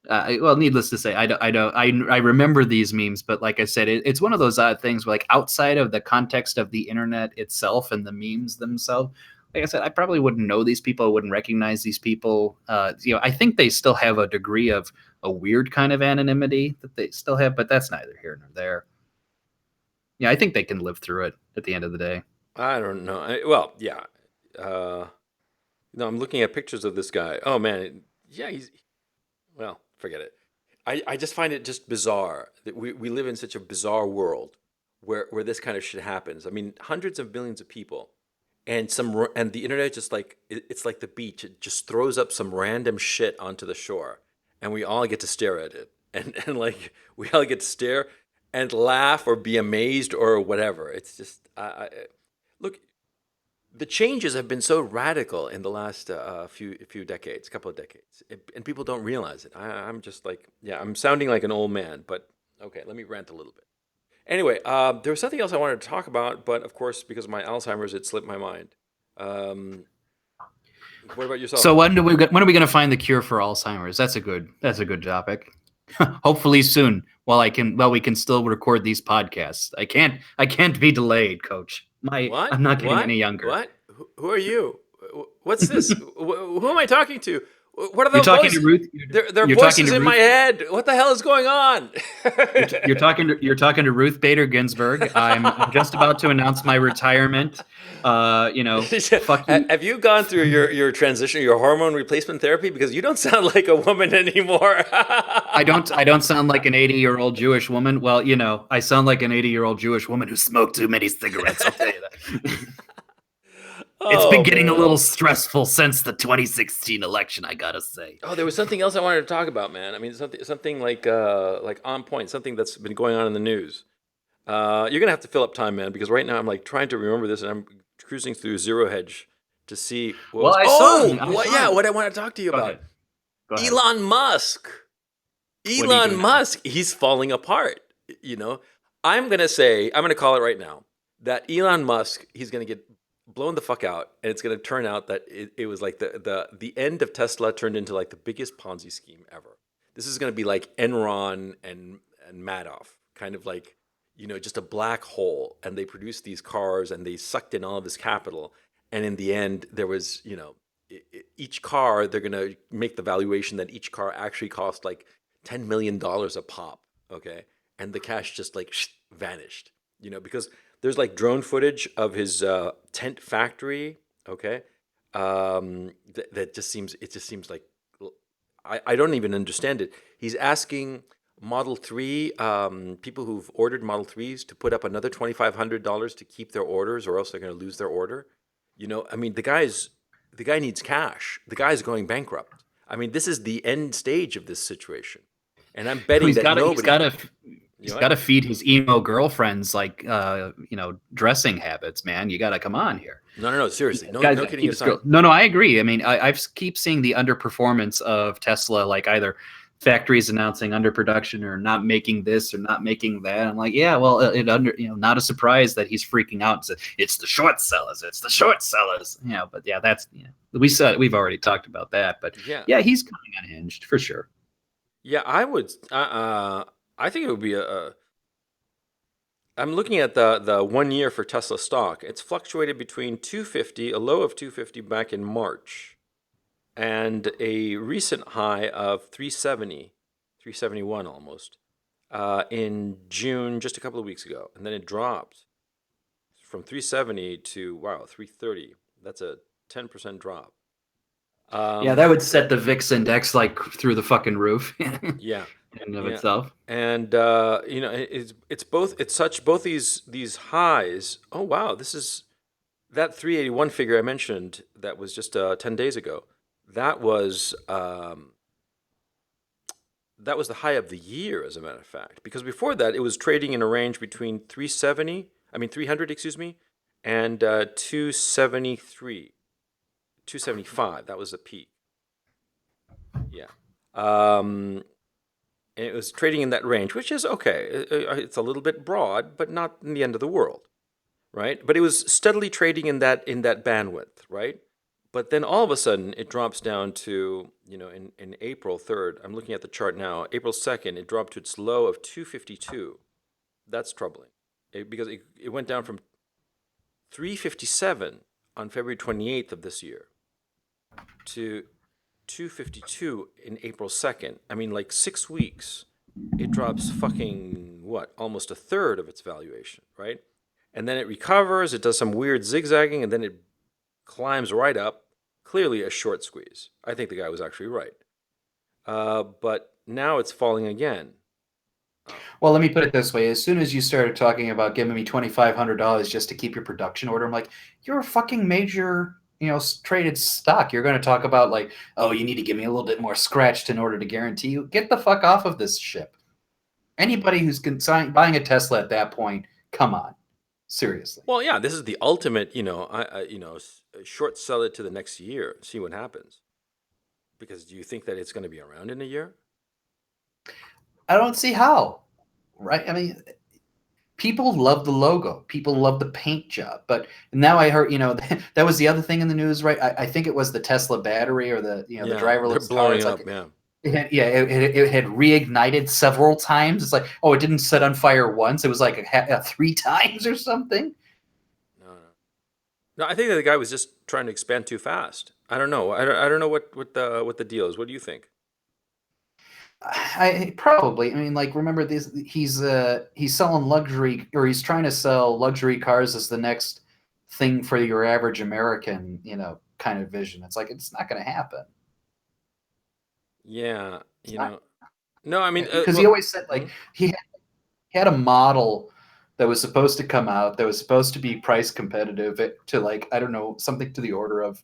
well, needless to say, I remember these memes, but like I said, it's one of those odd things where, like, outside of the context of the internet itself and the memes themselves, like I said, I probably wouldn't know these people. I wouldn't recognize these people. I think they still have a degree of a weird kind of anonymity that they still have, but that's neither here nor there. Yeah, I think they can live through it at the end of the day. I don't know. Well, yeah. Uh, no, I'm looking at pictures of this guy. Oh man, yeah, he's well, forget it. I just find it just bizarre that we live in such a bizarre world where this kind of shit happens. I mean, hundreds of millions of people and and the internet just like it's like the beach. It just throws up some random shit onto the shore, and we all get to stare at it, and like we all get to stare and laugh or be amazed or whatever. It's just look. The changes have been so radical in the last few decades, couple of decades, and people don't realize it. I'm just like, yeah, I'm sounding like an old man, but okay, let me rant a little bit. Anyway, there was something else I wanted to talk about, but of course, because of my Alzheimer's, it slipped my mind. Um, what about yourself? So when are we going to find the cure for Alzheimer's? That's a good topic. Hopefully soon. While we can still record these podcasts. I can't be delayed, Coach. What? I'm not getting What? any younger. What? Who are you? What's this? Who am I talking to? What are You're those talking to voices? Ruth. There are You're talking voices to in my Ruth. head. What the hell is going on? You're talking to Ruth Bader Ginsburg. I'm just about to announce my retirement. Fuck you. Have you gone through your transition, your hormone replacement therapy? Because you don't sound like a woman anymore. I don't sound like an 80-year-old Jewish woman. Well, I sound like an 80-year-old Jewish woman who smoked too many cigarettes. I'll tell you that. It's been Oh getting a man. little stressful since the 2016 election, I gotta say. Oh, there was something else I wanted to talk about, man. I mean, something like on point, something that's been going on in the news. You're gonna have to fill up time, man, because right now I'm like trying to remember this, and I'm cruising through Zero Hedge to see what Well, was. I saw Oh, him. I what? saw Yeah, him. what I want to talk to you Go about. ahead. Go ahead. Elon Musk. What do you do Elon now? Musk. He's falling apart. You know, I'm gonna call it right now that Elon Musk. He's gonna get blown the fuck out, and it's gonna turn out that it was like the end of Tesla turned into like the biggest Ponzi scheme ever. This is gonna be like Enron and Madoff, kind of like just a black hole, and they produced these cars and they sucked in all of this capital, and in the end there was each car they're gonna make the valuation that each car actually cost like $10 million a pop, okay, and the cash just like vanished, because there's like drone footage of his tent factory, okay, that just seems like I don't even understand it. He's asking Model 3 people who've ordered Model 3s to put up another $2,500 to keep their orders, or else they're going to lose their order. I mean, the guy needs cash. The guy's going bankrupt. I mean, this is the end stage of this situation, and I'm betting He's that got to. He's got nobody. to. You He's know got what? to feed his emo girlfriends like dressing habits, man. You got to come on here. No, no, no. Seriously, no, Guy's no got to kidding keep his aside. girl. No, I agree. I mean, I keep seeing the underperformance of Tesla, like either factories announcing underproduction or not making this or not making that. I'm like, yeah, well, not a surprise that he's freaking out and said, it's the short sellers, it's the short sellers. But yeah, we've already talked about that. But Yeah, yeah, he's coming unhinged for sure. yeah. I would. I think it would be a. I'm looking at the 1 year for Tesla stock. It's fluctuated between 250, a low of 250 back in March, and a recent high of 370, 371 almost, in June, just a couple of weeks ago. And then it dropped from 370 to, wow, 330. That's a 10% drop. Yeah, that would set the VIX index like through the fucking roof in Yeah, and of yeah, itself. and it's both it's such both these highs. Oh wow, this is that 381 figure I mentioned that was just 10 days ago. That was that was the high of the year, as a matter of fact, because before that it was trading in a range between 300, excuse me, and 273, 275. That was the peak. Yeah. Um, and it was trading in that range, which is okay. It's a little bit broad, but not in the end of the world, right? But it was steadily trading in that bandwidth, right? But then all of a sudden, it drops down to, in April 3rd, I'm looking at the chart now, April 2nd, it dropped to its low of 252. That's troubling because it went down from 357 on February 28th of this year to 252 in April 2nd. I mean, like 6 weeks, it drops fucking what? Almost a third of its valuation, right? And then it recovers, it does some weird zigzagging, and then it climbs right up. Clearly a short squeeze. I think the guy was actually right. But now it's falling again. Well, let me put it this way. As soon as you started talking about giving me $2,500 just to keep your production order, I'm like, you're a fucking major, traded stock. You're going to talk about like, oh, you need to give me a little bit more scratched in order to guarantee you. Get the fuck off of this ship. Anybody who's buying a Tesla at that point, come on, seriously. Well, yeah, this is the ultimate, short sell it to the next year, see what happens. Because do you think that it's going to be around in a year? I don't see how, right? I mean, people love the logo, people love the paint job, but now I heard, that was the other thing in the news, right? I think it was the Tesla battery or the, the Yeah, they're driverless car. blowing It's up. like, Yeah. it had reignited several times. It's like, oh, it didn't set on fire once. It was like three times or something. No, no, no. I think that the guy was just trying to expand too fast. I don't know. I don't know what the deal is. What do you think? I probably. I mean, like, remember this? He's selling luxury, or he's trying to sell luxury cars as the next thing for your average American, kind of vision. It's like it's not going to happen. Yeah, It's not no. I mean, because he well, always said hmm? like he had a model that was supposed to come out that was supposed to be price competitive to like I don't know something to the order of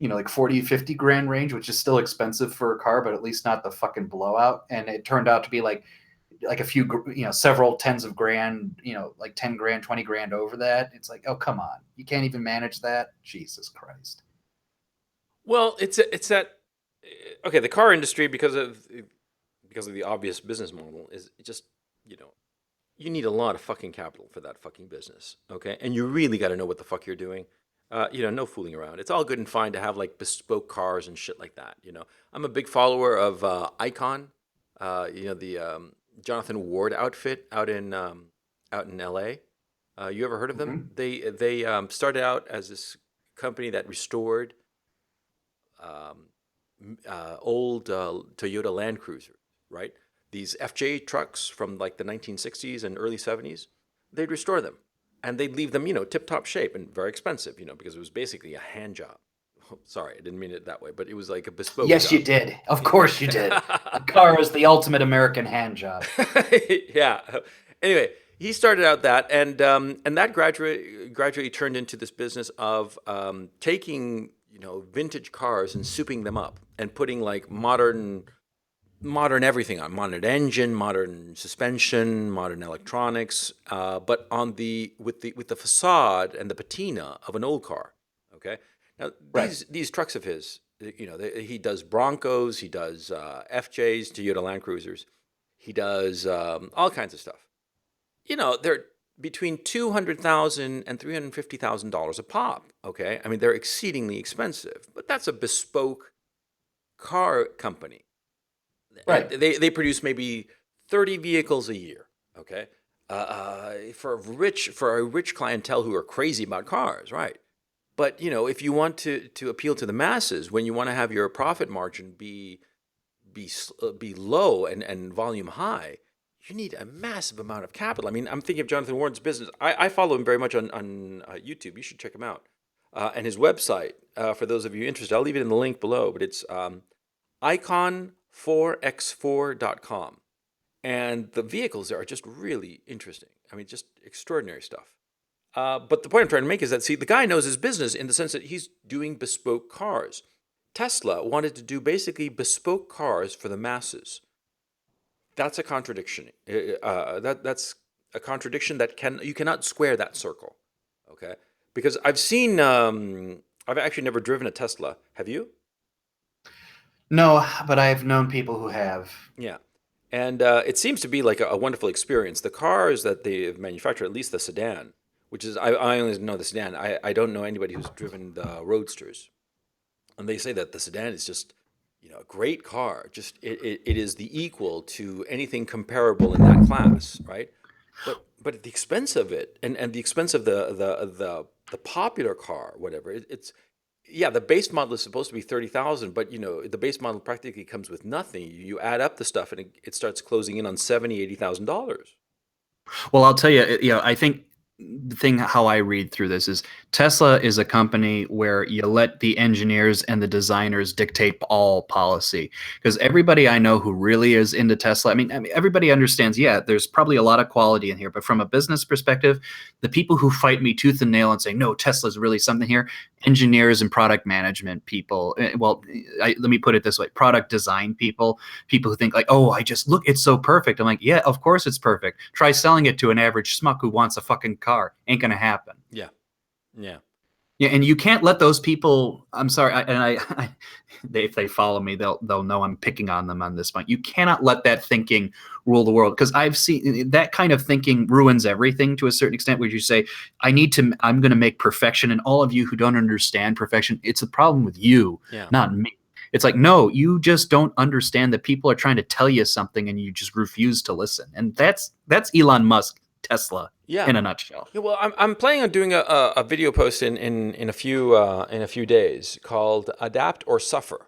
like 40, 50 grand range, which is still expensive for a car, but at least not the fucking blowout. And it turned out to be like a few, several tens of grand, like 10 grand, 20 grand over that. It's like, oh, come on. You can't even manage that. Jesus Christ. Well, it's that okay. The car industry, because of the obvious business model, is just you know you need a lot of fucking capital for that fucking business. Okay, and you really got to know what the fuck you're doing. No fooling around. It's all good and fine to have like bespoke cars and shit like that. I'm a big follower of Icon. The Jonathan Ward outfit out in L.A. You ever heard of them? Mm-hmm. They started out as this company that restored um, old Toyota Land Cruisers, right? These FJ trucks from like the 1960s and early 70s. They'd restore them and they'd leave them, tip-top shape and very expensive, because it was basically a hand job. Oh, sorry, I didn't mean it that way, but it was like a bespoke Yes, you job. did. Of course you did. A car is the ultimate American hand job. Yeah. Anyway, he started out that, and that gradually turned into this business of taking vintage cars and souping them up and putting like modern everything on modern engine, modern suspension, modern electronics, but on the with the facade and the patina of an old car. Okay, now Right. these trucks of his, he does Broncos, he does FJs, Toyota Land Cruisers, he does all kinds of stuff. They're between $200,000 and $350,000 a pop. Okay, I mean they're exceedingly expensive, but that's a bespoke car company. And Right. they produce maybe 30 vehicles a year. Okay, for a rich clientele who are crazy about cars, right? But if you want to appeal to the masses, when you want to have your profit margin be be low and volume high, you need a massive amount of capital. I mean, I'm thinking of Jonathan Warren's business. I follow him very much on YouTube. You should check him out. And his website, for those of you interested, I'll leave it in the link below, but it's icon4x4.com. And the vehicles there are just really interesting. I mean, just extraordinary stuff. But the point I'm trying to make is that, see, the guy knows his business in the sense that he's doing bespoke cars. Tesla wanted to do basically bespoke cars for the masses. That's a contradiction. That's a contradiction that you cannot square that circle. Okay, because I've seen. I've actually never driven a Tesla. Have you? No, but I've known people who have. Yeah, and it seems to be like a wonderful experience. The cars that they've manufactured, at least the sedan, which is I only know the sedan. I don't know anybody who's driven the roadsters, and they say that the sedan is just a great car. Just it is the equal to anything comparable in that class, right? But at the expense of it, and the expense of the popular car, whatever, it's yeah, the base model is supposed to be 30,000, but the base model practically comes with nothing. You add up the stuff, and it starts closing in on $70,000-$80,000. Well, I'll tell you, I think the thing how I read through this is Tesla is a company where you let the engineers and the designers dictate all policy. Because everybody I know who really is into Tesla, I mean, everybody understands, yeah, there's probably a lot of quality in here, but from a business perspective, the people who fight me tooth and nail and say, no, Tesla's really something here, engineers and product management people. Well, let me put it this way, product design people who think like, oh, I just look, it's so perfect. I'm like, yeah, of course it's perfect. Try selling it to an average schmuck who wants a fucking car. Ain't gonna happen. Yeah. Yeah, and you can't let those people. I'm sorry, if they follow me, they'll know I'm picking on them on this point. You cannot let that thinking rule the world, because I've seen that kind of thinking ruins everything to a certain extent. Where you say, I'm going to make perfection, and all of you who don't understand perfection, it's a problem with you, not me. It's like, no, you just don't understand that people are trying to tell you something, and you just refuse to listen. And that's Elon Musk. Tesla, in a nutshell. Yeah, well, I'm planning on doing a video post in a few days called "Adapt or Suffer,"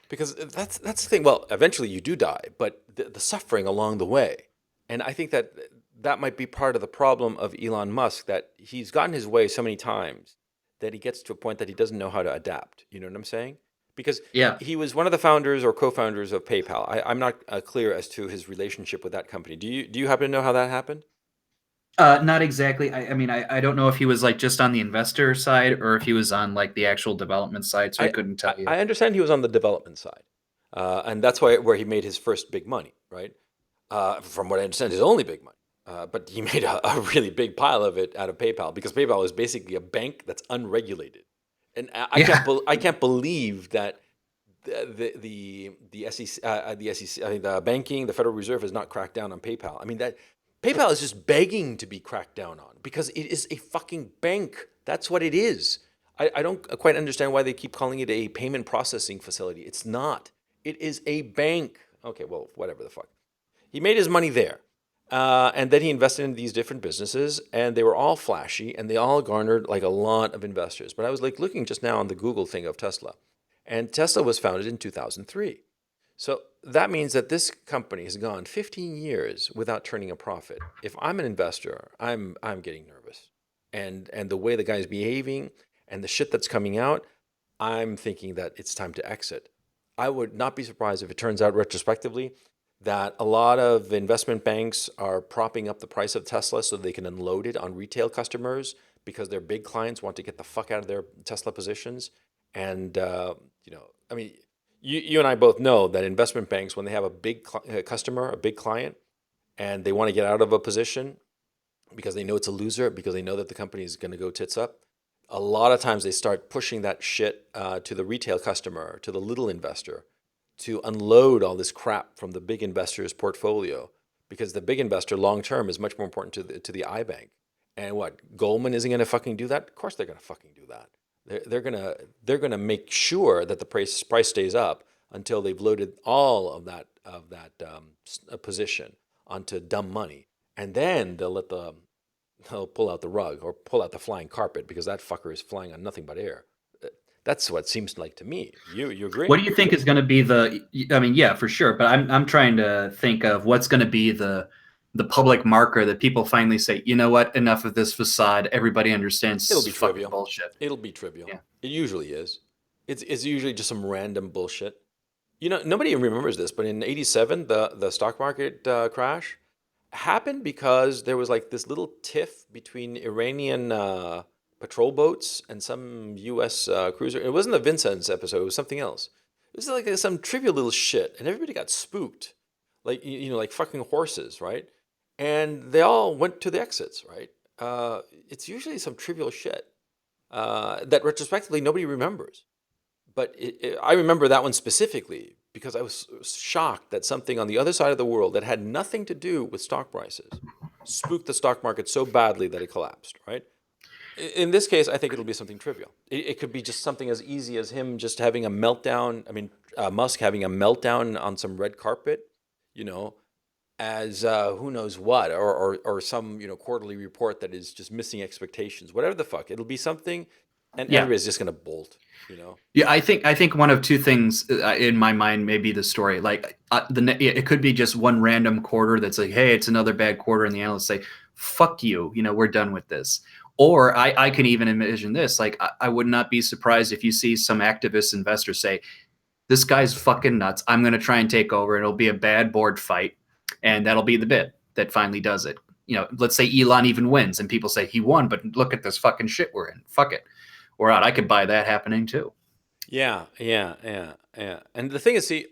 because that's the thing. Well, eventually you do die, but the suffering along the way, and I think that might be part of the problem of Elon Musk, that he's gotten his way so many times that he gets to a point that he doesn't know how to adapt. You know what I'm saying? Because he was one of the founders or co-founders of PayPal. I'm not clear as to his relationship with that company. Do you happen to know how that happened? Not exactly. I mean, I don't know if he was like just on the investor side or if he was on like the actual development side. So I couldn't tell you. I understand he was on the development side, and that's where he made his first big money, right? From what I understand, his only big money. But he made a really big pile of it out of PayPal, because PayPal is basically a bank that's unregulated, and I can't believe that the SEC, I mean, the banking, the Federal Reserve has not cracked down on PayPal. I mean, that PayPal is just begging to be cracked down on, because it is a fucking bank. That's what it is. I don't quite understand why they keep calling it a payment processing facility. It's not. It is a bank. Okay, well, whatever the fuck. He made his money there. And then he invested in these different businesses, and they were all flashy, and they all garnered like a lot of investors. But I was like looking just now on the Google thing of Tesla, and Tesla was founded in 2003. So that means that this company has gone 15 years without turning a profit. If I'm an investor, I'm getting nervous. And the way the guy's behaving and the shit that's coming out, I'm thinking that it's time to exit. I would not be surprised if it turns out retrospectively that a lot of investment banks are propping up the price of Tesla so they can unload it on retail customers, because their big clients want to get the fuck out of their Tesla positions. And, I mean, you and I both know that investment banks, when they have a big customer, a big client, and they want to get out of a position because they know it's a loser, because they know that the company is going to go tits up, a lot of times they start pushing that shit to the retail customer, to the little investor, to unload all this crap from the big investor's portfolio, because the big investor long term is much more important to the iBank. And what, Goldman isn't going to fucking do that? Of course they're going to fucking do that. They're gonna make sure that the price stays up until they've loaded all of that position onto dumb money, and then they'll pull out the rug or pull out the flying carpet, because that fucker is flying on nothing but air. That's what it seems like to me. You agree? What do you think is going to be the? I mean, yeah, for sure. But I'm trying to think of what's going to be the public marker that people finally say, you know what, enough of this facade. Everybody understands It'll this is be fucking trivial. bullshit. It'll be trivial. Yeah. It usually is. It's usually just some random bullshit. Nobody remembers this, but in '87, the stock market crash happened because there was like this little tiff between Iranian patrol boats and some U.S. Cruiser. It wasn't the Vincennes episode; it was something else. It was like some trivial little shit, and everybody got spooked, like like fucking horses, right? And they all went to the exits, right? It's usually some trivial shit that retrospectively nobody remembers. But I remember that one specifically because I was shocked that something on the other side of the world that had nothing to do with stock prices spooked the stock market so badly that it collapsed, right? In this case, I think it'll be something trivial. It could be just something as easy as him just having a meltdown. I mean, Musk having a meltdown on some red carpet, you know, as who knows what, or some quarterly report that is just missing expectations. Whatever the fuck, it'll be something, and Yeah. everybody's just gonna bolt. You know. Yeah, I think one of two things in my mind may be the story. Like it could be just one random quarter that's like, hey, it's another bad quarter, and the analysts say, "Fuck you," we're done with this. Or I can even envision this. Like I would not be surprised if you see some activist investor say, "This guy's fucking nuts. I'm going to try and take over. It'll be a bad board fight, and that'll be the bit that finally does it." Let's say Elon even wins, and people say he won, but look at this fucking shit we're in. Fuck it, we're out. I could buy that happening too. Yeah, yeah, yeah, yeah. And the thing is, see,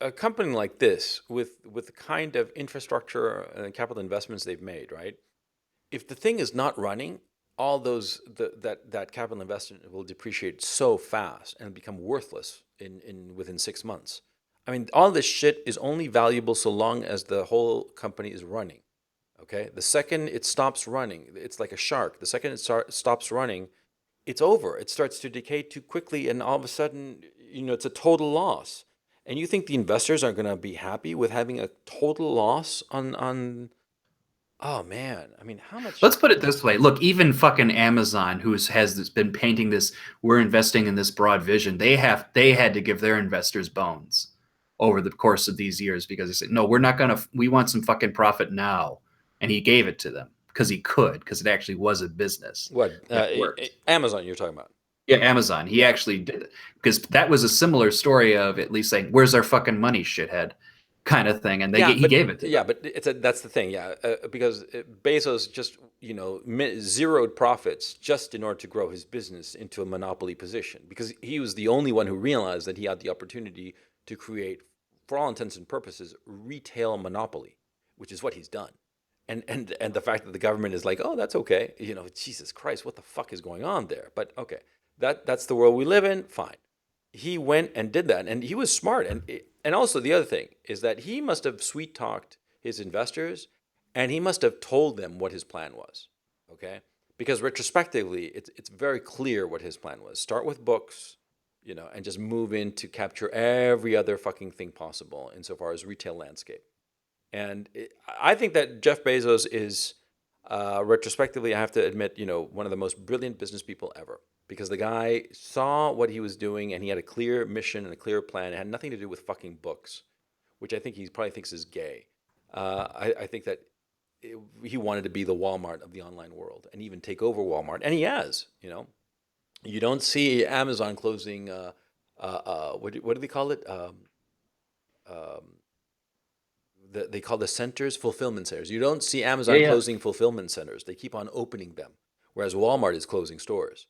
a company like this, with the kind of infrastructure and capital investments they've made, right? If the thing is not running, all that capital investment will depreciate so fast and become worthless in within 6 months. I mean, all this shit is only valuable so long as the whole company is running. Okay, the second it stops running, it's like a shark. The second it stops running, it's over. It starts to decay too quickly, and all of a sudden, it's a total loss. And you think the investors are going to be happy with having a total loss on? Oh man, I mean, how much? Let's put it this way. Look, even fucking Amazon, been painting this, we're investing in this broad vision. They had to give their investors bones over the course of these years because they said, no, we're not gonna. We want some fucking profit now, and he gave it to them because he could, because it actually was a business What that worked. Amazon you're talking about? Yeah, Amazon. He Yeah, actually did it because that was a similar story of at least saying, "Where's our fucking money, shithead," kind of thing, and yeah, he gave it to them. but that's the thing, yeah, because Bezos just zeroed profits just in order to grow his business into a monopoly position because he was the only one who realized that he had the opportunity to create, for all intents and purposes, retail monopoly, which is what he's done. And the fact that the government is like, oh, that's okay, Jesus Christ, what the fuck is going on there? But okay, that's the world we live in. Fine. He went and did that, and he was smart. And also the other thing is that he must have sweet talked his investors, and he must have told them what his plan was. Okay, because retrospectively, it's very clear what his plan was. Start with books, and just move in to capture every other fucking thing possible insofar as retail landscape. And I think that Jeff Bezos is, retrospectively, I have to admit, one of the most brilliant business people ever. Because the guy saw what he was doing and he had a clear mission and a clear plan. It had nothing to do with fucking books, which I think he probably thinks is gay. I think that he wanted to be the Walmart of the online world and even take over Walmart. And he has. You don't see Amazon closing, what do they call it? They call the centers fulfillment centers. You don't see Amazon Yeah. closing fulfillment centers. They keep on opening them, whereas Walmart is closing stores.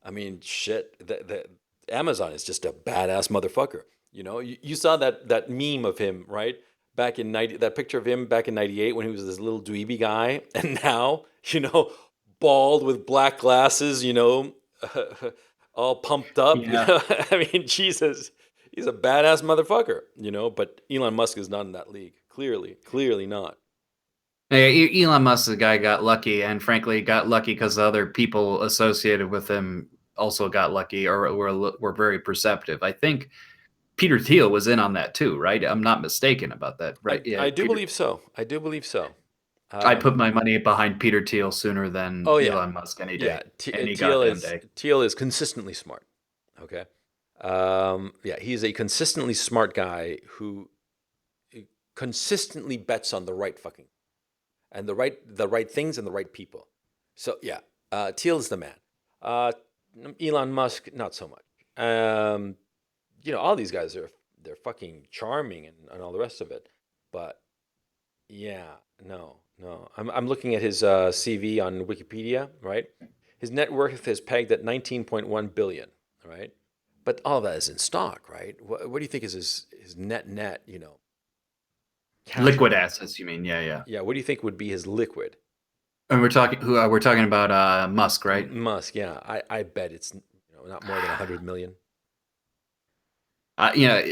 I mean, shit. The Amazon is just a badass motherfucker. You saw that meme of him, right? Back in that picture of him back in '98 when he was this little dweeby guy, and now, bald with black glasses, all pumped up. Yeah. I mean, Jesus, he's a badass motherfucker. But Elon Musk is not in that league. Clearly not. Elon Musk, the guy, got lucky, and frankly, got lucky because other people associated with him also got lucky or were very perceptive. I think Peter Thiel was in on that too, right? I'm not mistaken about that, right? Yeah, I do believe so. I do believe so. I put my money behind Peter Thiel sooner than Oh yeah, Elon Musk any yeah. day, any goddamn day. Thiel is consistently smart. Okay. Yeah, he's a consistently smart guy who consistently bets on the right fucking and the right things and the right people. So yeah, Thiel is the man. Uh, Elon Musk, not so much. All these guys they're fucking charming and all the rest of it, but yeah, no, no. I'm looking at his CV on Wikipedia, right? His net worth is pegged at 19.1 billion, right? But all that is in stock, right? What do you think is his net, cash Liquid amount? assets, you mean? Yeah, yeah. Yeah, what do you think would be his liquid? And we're talking about Musk, right? Musk, yeah. I bet it's not more than 100 million. You know,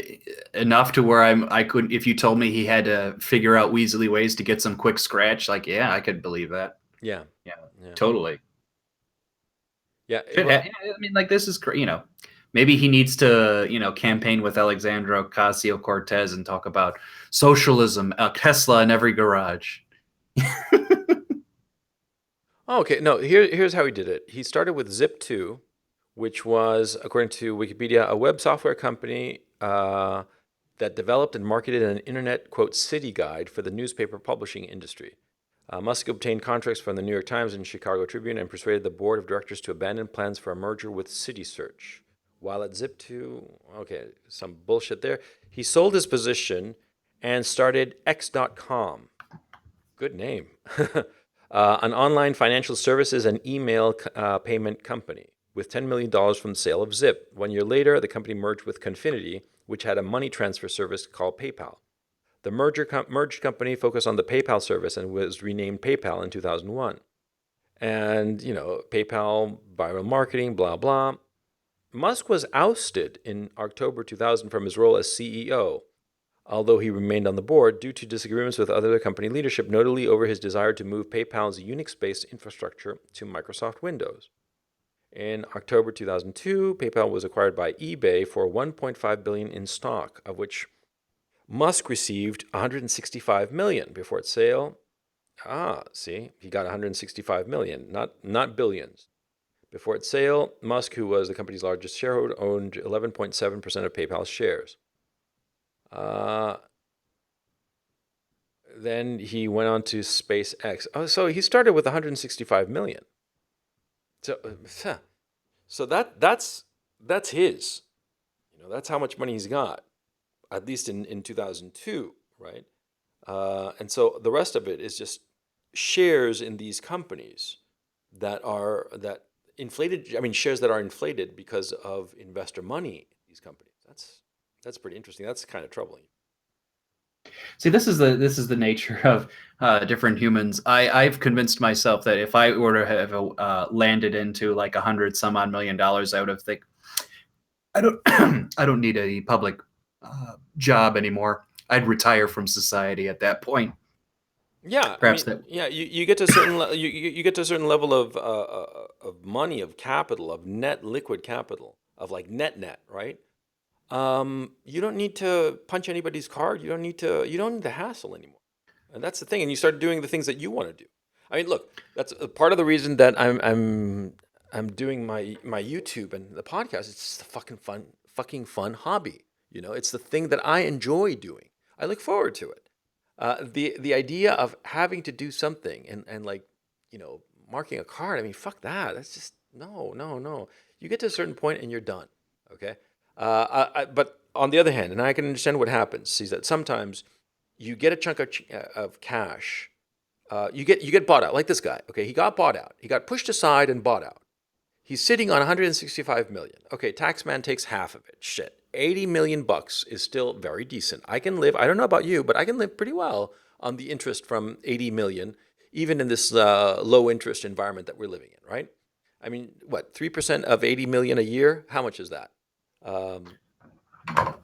enough to where I couldn't. If you told me he had to figure out Weasley ways to get some quick scratch, like, yeah, I could believe that. Yeah. Yeah, Yeah. totally. Yeah. I mean, like, this is maybe he needs to campaign with Alexandra Ocasio-Cortez and talk about socialism, Tesla in every garage. Oh, okay. No, here's how he did it. He started with Zip2, which was, according to Wikipedia, a web software company that developed and marketed an internet, quote, city guide for the newspaper publishing industry. Musk obtained contracts from the New York Times and Chicago Tribune and persuaded the board of directors to abandon plans for a merger with CitySearch. While at Zip2, okay, some bullshit there. He sold his position and started X.com. Good name. An online financial services and email payment company with $10 million from the sale of Zip. 1 year later, the company merged with Confinity, which had a money transfer service called PayPal. The merged company focused on the PayPal service and was renamed PayPal in 2001. And, PayPal, viral marketing, blah, blah. Musk was ousted in October 2000 from his role as CEO, although he remained on the board due to disagreements with other company leadership, notably over his desire to move PayPal's Unix-based infrastructure to Microsoft Windows. In October 2002, PayPal was acquired by eBay for $1.5 billion in stock, of which Musk received $165 million before its sale. See, he got $165 million, not billions. Before its sale, Musk, who was the company's largest shareholder, owned 11.7% of PayPal's shares. Then he went on to SpaceX. Oh, so he started with 165 million. So that's his. That's how much money he's got, at least in 2002, right? And so the rest of it is just shares in these companies that inflated. I mean, shares that are inflated because of investor money in these companies. That's pretty interesting. That's kind of troubling. See, this is the nature of different humans. I've convinced myself that if I were to have landed into like $100 some odd million, I would have think I don't I don't need a public job anymore. I'd retire from society at that point. Yeah, I Perhaps mean, that. yeah, you get to a certain you get to a certain level of money, of capital, of net liquid capital, of like net, right? You don't need to punch anybody's card. You don't need the hassle anymore. And that's the thing. And you start doing the things that you want to do. I mean, look, that's a part of the reason that I'm doing my YouTube and the podcast. It's just a fucking fun hobby. It's the thing that I enjoy doing. I look forward to it. The idea of having to do something and like, marking a card. I mean, fuck that. That's just no, no, no. You get to a certain point and you're done. Okay. But on the other hand, and I can understand what happens, is that sometimes you get a chunk of cash. You get bought out, like this guy. Okay, he got bought out. He got pushed aside and bought out. He's sitting on 165 million. Okay, taxman takes half of it. Shit, 80 million bucks is still very decent. I can live. I don't know about you, but I can live pretty well on the interest from 80 million, even in this low interest environment that we're living in. Right? I mean, what 3% of 80 million a year? How much is that? Um,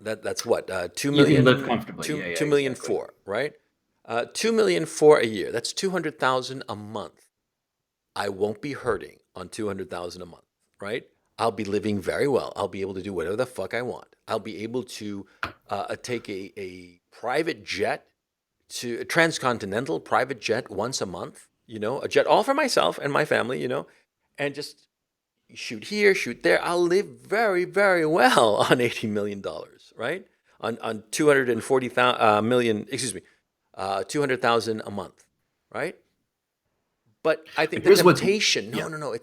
that's what two You can live million, comfortably. two Yeah, yeah, two million exactly. four, right? 2 million for a year. That's 200,000 a month. I won't be hurting on 200,000 a month, right? I'll be living very well. I'll be able to do whatever the fuck I want. I'll be able to take a private jet, to a transcontinental private jet once a month. A jet all for myself and my family. And just shoot here, shoot there. I'll live very, very well on $80 million, right? On 240,000 million, excuse me, 200,000 a month, right? But I think the Here's what's temptation, no, yeah. no, no,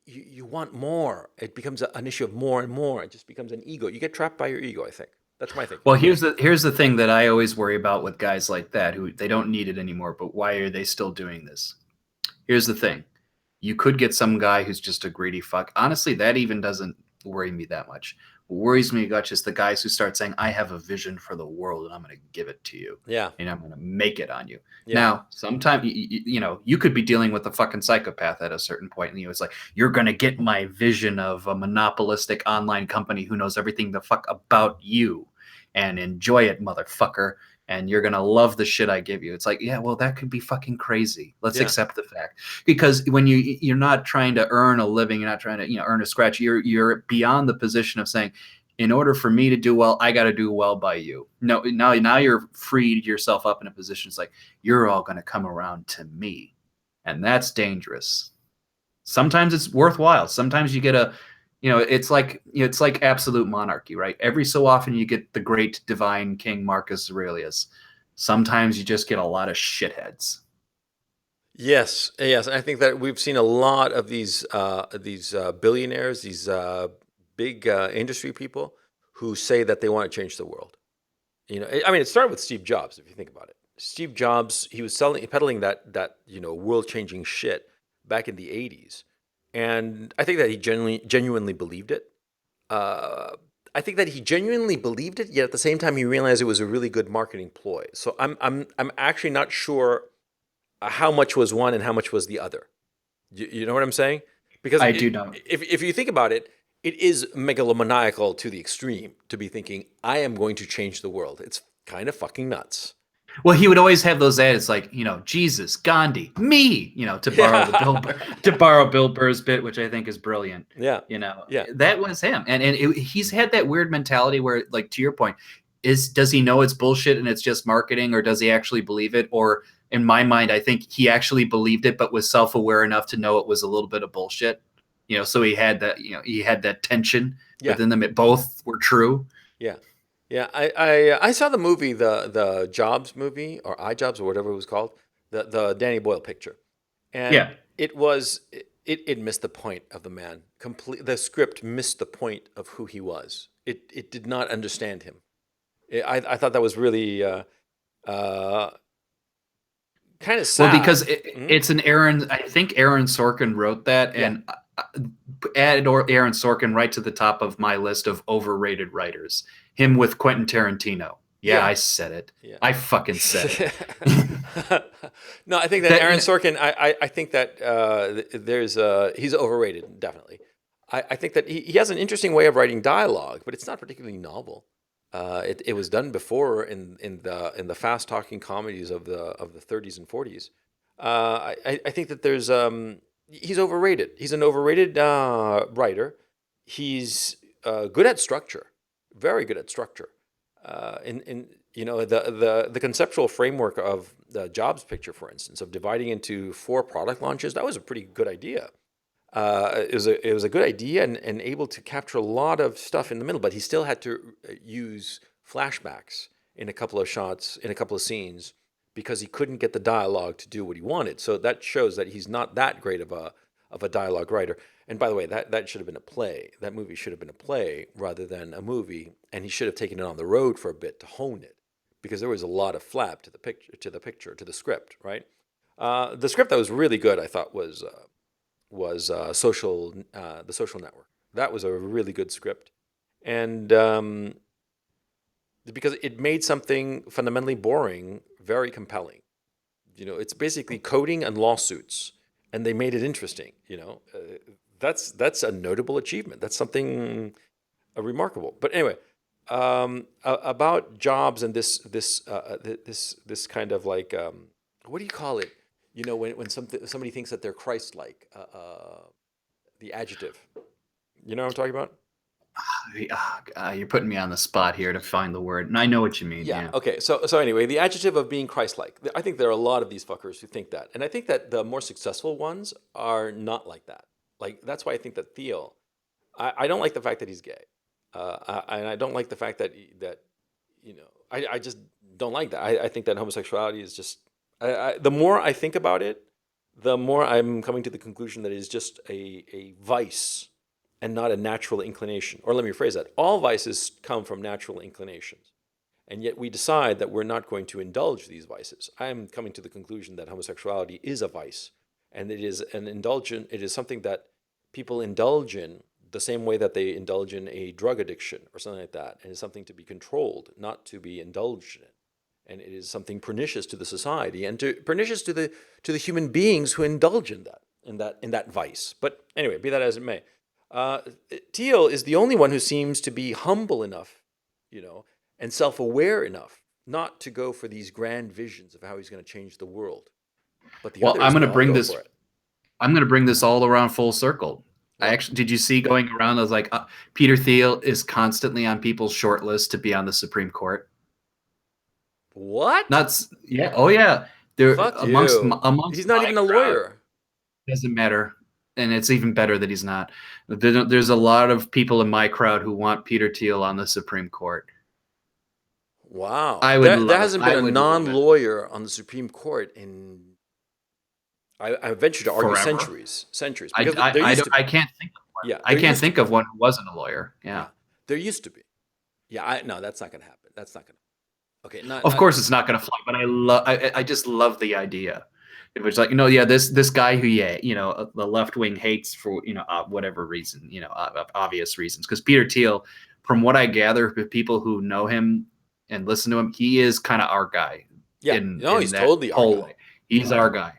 you want more. It becomes an issue of more and more. It just becomes an ego. You get trapped by your ego, I think. That's my thinking. Well, here's the thing that I always worry about with guys like that who they don't need it anymore, but why are they still doing this? Here's the thing. You could get some guy who's just a greedy fuck. Honestly, that even doesn't worry me that much. What worries me much is the guys who start saying, I have a vision for the world and I'm going to give it to you. Yeah. And I'm going to make it on you. Yeah. Now, sometimes, you could be dealing with a fucking psychopath at a certain point. And it's like, you're going to get my vision of a monopolistic online company who knows everything the fuck about you and enjoy it, motherfucker. And you're going to love the shit I give you. It's like, yeah, well, that could be fucking crazy. Let's accept the fact. Because when you're not trying to earn a living, you're not trying to, earn a scratch. You're beyond the position of saying, in order for me to do well, I got to do well by you. No, now you're freed yourself up in a position. It's like, you're all going to come around to me. And that's dangerous. Sometimes it's worthwhile. Sometimes you get it's like absolute monarchy, right? Every so often you get the great divine King Marcus Aurelius. Sometimes you just get a lot of shitheads. Yes, yes. I think that we've seen a lot of these billionaires, these big industry people who say that they want to change the world. I mean, it started with Steve Jobs, if you think about it. Steve Jobs, he was peddling that world-changing shit back in the '80s. And I think that he genuinely believed it. I think that he genuinely believed it, yet at the same time he realized it was a really good marketing ploy. So I'm actually not sure how much was one and how much was the other. You know what I'm saying? Because I do know. If you think about it, it is megalomaniacal to the extreme to be thinking, I am going to change the world. It's kind of fucking nuts. Well, he would always have those ads like, Jesus, Gandhi, me, to borrow Bill Burr's bit, which I think is brilliant. Yeah. That was him. And he's had that weird mentality where, like, to your point, does he know it's bullshit and it's just marketing, or does he actually believe it? Or in my mind, I think he actually believed it, but was self-aware enough to know it was a little bit of bullshit. So he had that tension within them. Both were true. Yeah. Yeah, I saw the movie, the Jobs movie, or iJobs, or whatever it was called, the Danny Boyle picture, and it missed the point of the man. The script missed the point of who he was. It did not understand him. I thought that was really kind of sad. Well, because it's an Aaron. I think Aaron Sorkin wrote that, and added Aaron Sorkin right to the top of my list of overrated writers. Him with Quentin Tarantino. Yeah, I said it. Yeah. I fucking said it. No, I think that Aaron Sorkin, I think that he's overrated, definitely. I think that he has an interesting way of writing dialogue, but it's not particularly novel. It was done before in the fast talking comedies of the 30s and 40s. I think that he's overrated. He's an overrated writer. He's good at structure. Very good at structure. The conceptual framework of the Jobs picture, for instance, of dividing into 4 product launches, that was a pretty good idea. It was a good idea and able to capture a lot of stuff in the middle, but he still had to use flashbacks in a couple of shots, in a couple of scenes, because he couldn't get the dialogue to do what he wanted. So that shows that he's not that great of a dialogue writer. And by the way, that should have been a play. That movie should have been a play rather than a movie, and he should have taken it on the road for a bit to hone it, because there was a lot of flap to the script, right? The script that was really good, I thought, was the Social Network. That was a really good script, and because it made something fundamentally boring very compelling. It's basically coding and lawsuits, and they made it interesting. That's a notable achievement. That's something remarkable. But anyway, about Jobs and this kind of like what do you call it? When somebody thinks that they're Christ-like, the adjective. You know what I'm talking about? You're putting me on the spot here to find the word, and I know what you mean. Yeah. Okay. So anyway, the adjective of being Christ-like. I think there are a lot of these fuckers who think that, and I think that the more successful ones are not like that. Like that's why I think that Thiel. I don't like the fact that he's gay, and I don't like the fact that I just don't like that. I think that homosexuality is just. The more I think about it, the more I'm coming to the conclusion that it is just a vice and not a natural inclination. Or let me rephrase that: all vices come from natural inclinations. And yet we decide that we're not going to indulge these vices. I'm coming to the conclusion that homosexuality is a vice, and it is an indulgent. It is something that people indulge in the same way that they indulge in a drug addiction or something like that, and it's something to be controlled, not to be indulged in. And it is something pernicious to the society and pernicious to the human beings who indulge in that vice. But anyway, be that as it may, Thiel is the only one who seems to be humble enough, and self-aware enough not to go for these grand visions of how he's going to change the world. But the Well, others I'm going to all bring go this. for it. I'm going to bring this all around full circle. What? Did you see going around? I was like, Peter Thiel is constantly on people's short list to be on the Supreme Court. What? Yeah. Oh yeah. They're Fuck amongst you. amongst. He's not my even a crowd. lawyer. Doesn't matter, and it's even better that he's not. There's a lot of people in my crowd who want Peter Thiel on the Supreme Court. Wow. I would There love. hasn't I been a would love it. non-lawyer on the Supreme Court in, I venture to argue, Forever? centuries. Because there used to be. I can't think of one. Yeah, I there can't used to think of one who wasn't a lawyer. Yeah. Yeah, there used to be. Yeah, no, that's not going to happen. That's not going to. Okay, Of course, it's not going to fly, but I just love the idea. It was like, this guy who, the left wing hates for, whatever reason, obvious reasons. Because Peter Thiel, from what I gather, with people who know him and listen to him, he is kind of our guy. Yeah, he's totally our guy. He's our guy.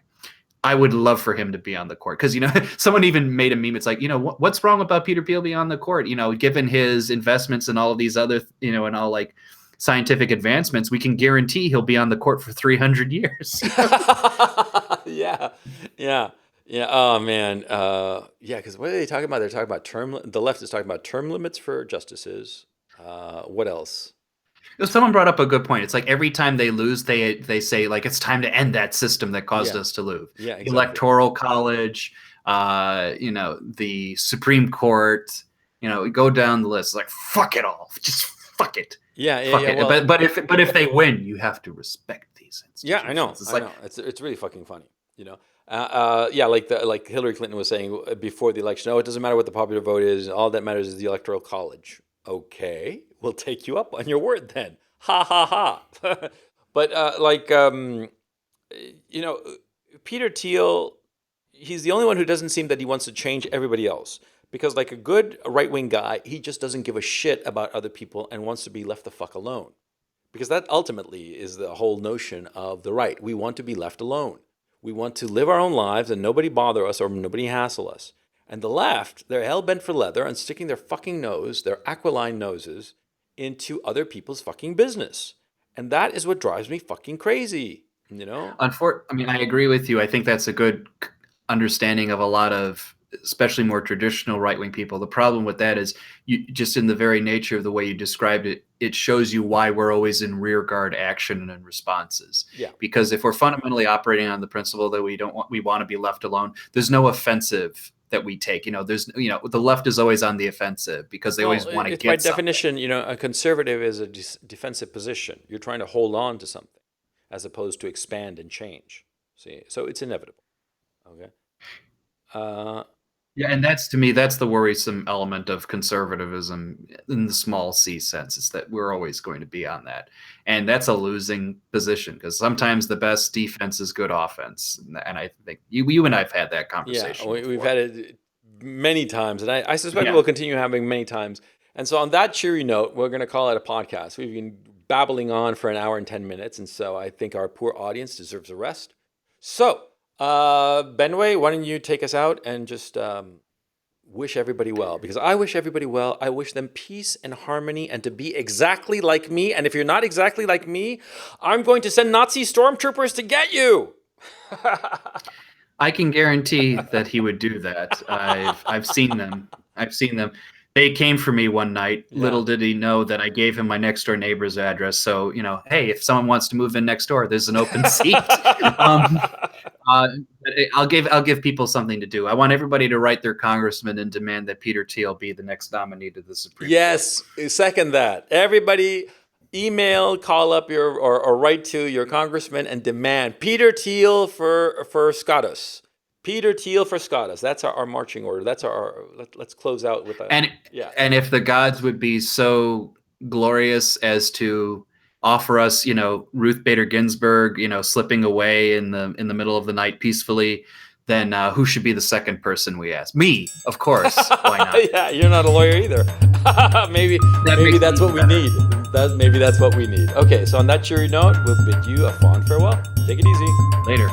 I would love for him to be on the court because, someone even made a meme. It's like, what's wrong about Peter Thiel being on the court? Given his investments and all of these other, and all like scientific advancements, we can guarantee he'll be on the court for 300 years. Yeah. Oh man. Yeah. Because what are they talking about? They're talking about the left is talking about term limits for justices. What else? Someone brought up a good point. It's like every time they lose, they say like it's time to end that system that caused us to lose. Yeah. Exactly. Electoral college, the Supreme Court. We go down the list. Like fuck it all. Just fuck it. Yeah. Well, but if they win, you have to respect these institutions. Yeah, I know. I know. It's really fucking funny. Like Hillary Clinton was saying before the election. Oh, it doesn't matter what the popular vote is. All that matters is the electoral college. Okay, we'll take you up on your word then. Ha ha ha. But Peter Thiel, he's the only one who doesn't seem that he wants to change everybody else. Because like a good right-wing guy, he just doesn't give a shit about other people and wants to be left the fuck alone. Because that ultimately is the whole notion of the right. We want to be left alone. We want to live our own lives and nobody bother us or nobody hassle us. And the left, they're hell-bent for leather and sticking their fucking nose, their aquiline noses, into other people's fucking business. And that is what drives me fucking crazy, I agree with you. I think that's a good understanding of a lot of, especially more traditional right-wing people. The problem with that is you just in the very nature of the way you described it, it shows you why we're always in rear guard action and responses. Yeah. Because if we're fundamentally operating on the principle that we want to be left alone, there's no offensive that we take. The left is always on the offensive because they always want to get by something. definition, a conservative is a defensive position. You're trying to hold on to something as opposed to expand and change. See, so it's inevitable. Okay. Yeah, and to me, that's the worrisome element of conservatism in the small c sense. It's that we're always going to be on that. And that's a losing position because sometimes the best defense is good offense. And I think you and I have had that conversation. Yeah, we've had it many times. And I suspect we'll continue having many times. And so on that cheery note, we're going to call it a podcast. We've been babbling on for an hour and 10 minutes. And so I think our poor audience deserves a rest. So, Benway, why don't you take us out and just wish everybody well? Because I wish everybody well. I wish them peace and harmony and to be exactly like me. And if you're not exactly like me, I'm going to send Nazi stormtroopers to get you. I can guarantee that he would do that. I've seen them. They came for me one night. Yeah. Little did he know that I gave him my next door neighbor's address. So, hey, if someone wants to move in next door, there's an open seat. Uh, I'll give people something to do. I want everybody to write their congressman and demand that Peter Thiel be the next nominee to the Supreme Court. Yes, second that. Everybody email, call up or write to your congressman and demand Peter Thiel for SCOTUS. Peter Thiel for SCOTUS. That's our marching order. That's let's close out with that. And if the gods would be so glorious as to offer us, Ruth Bader Ginsburg, slipping away in the middle of the night peacefully, then who should be the second person we ask? Me, of course. Why not? Yeah, you're not a lawyer either. maybe that's what we need. Maybe that's what we need. Okay, so on that cheery note, we'll bid you a fond farewell. Take it easy. Later.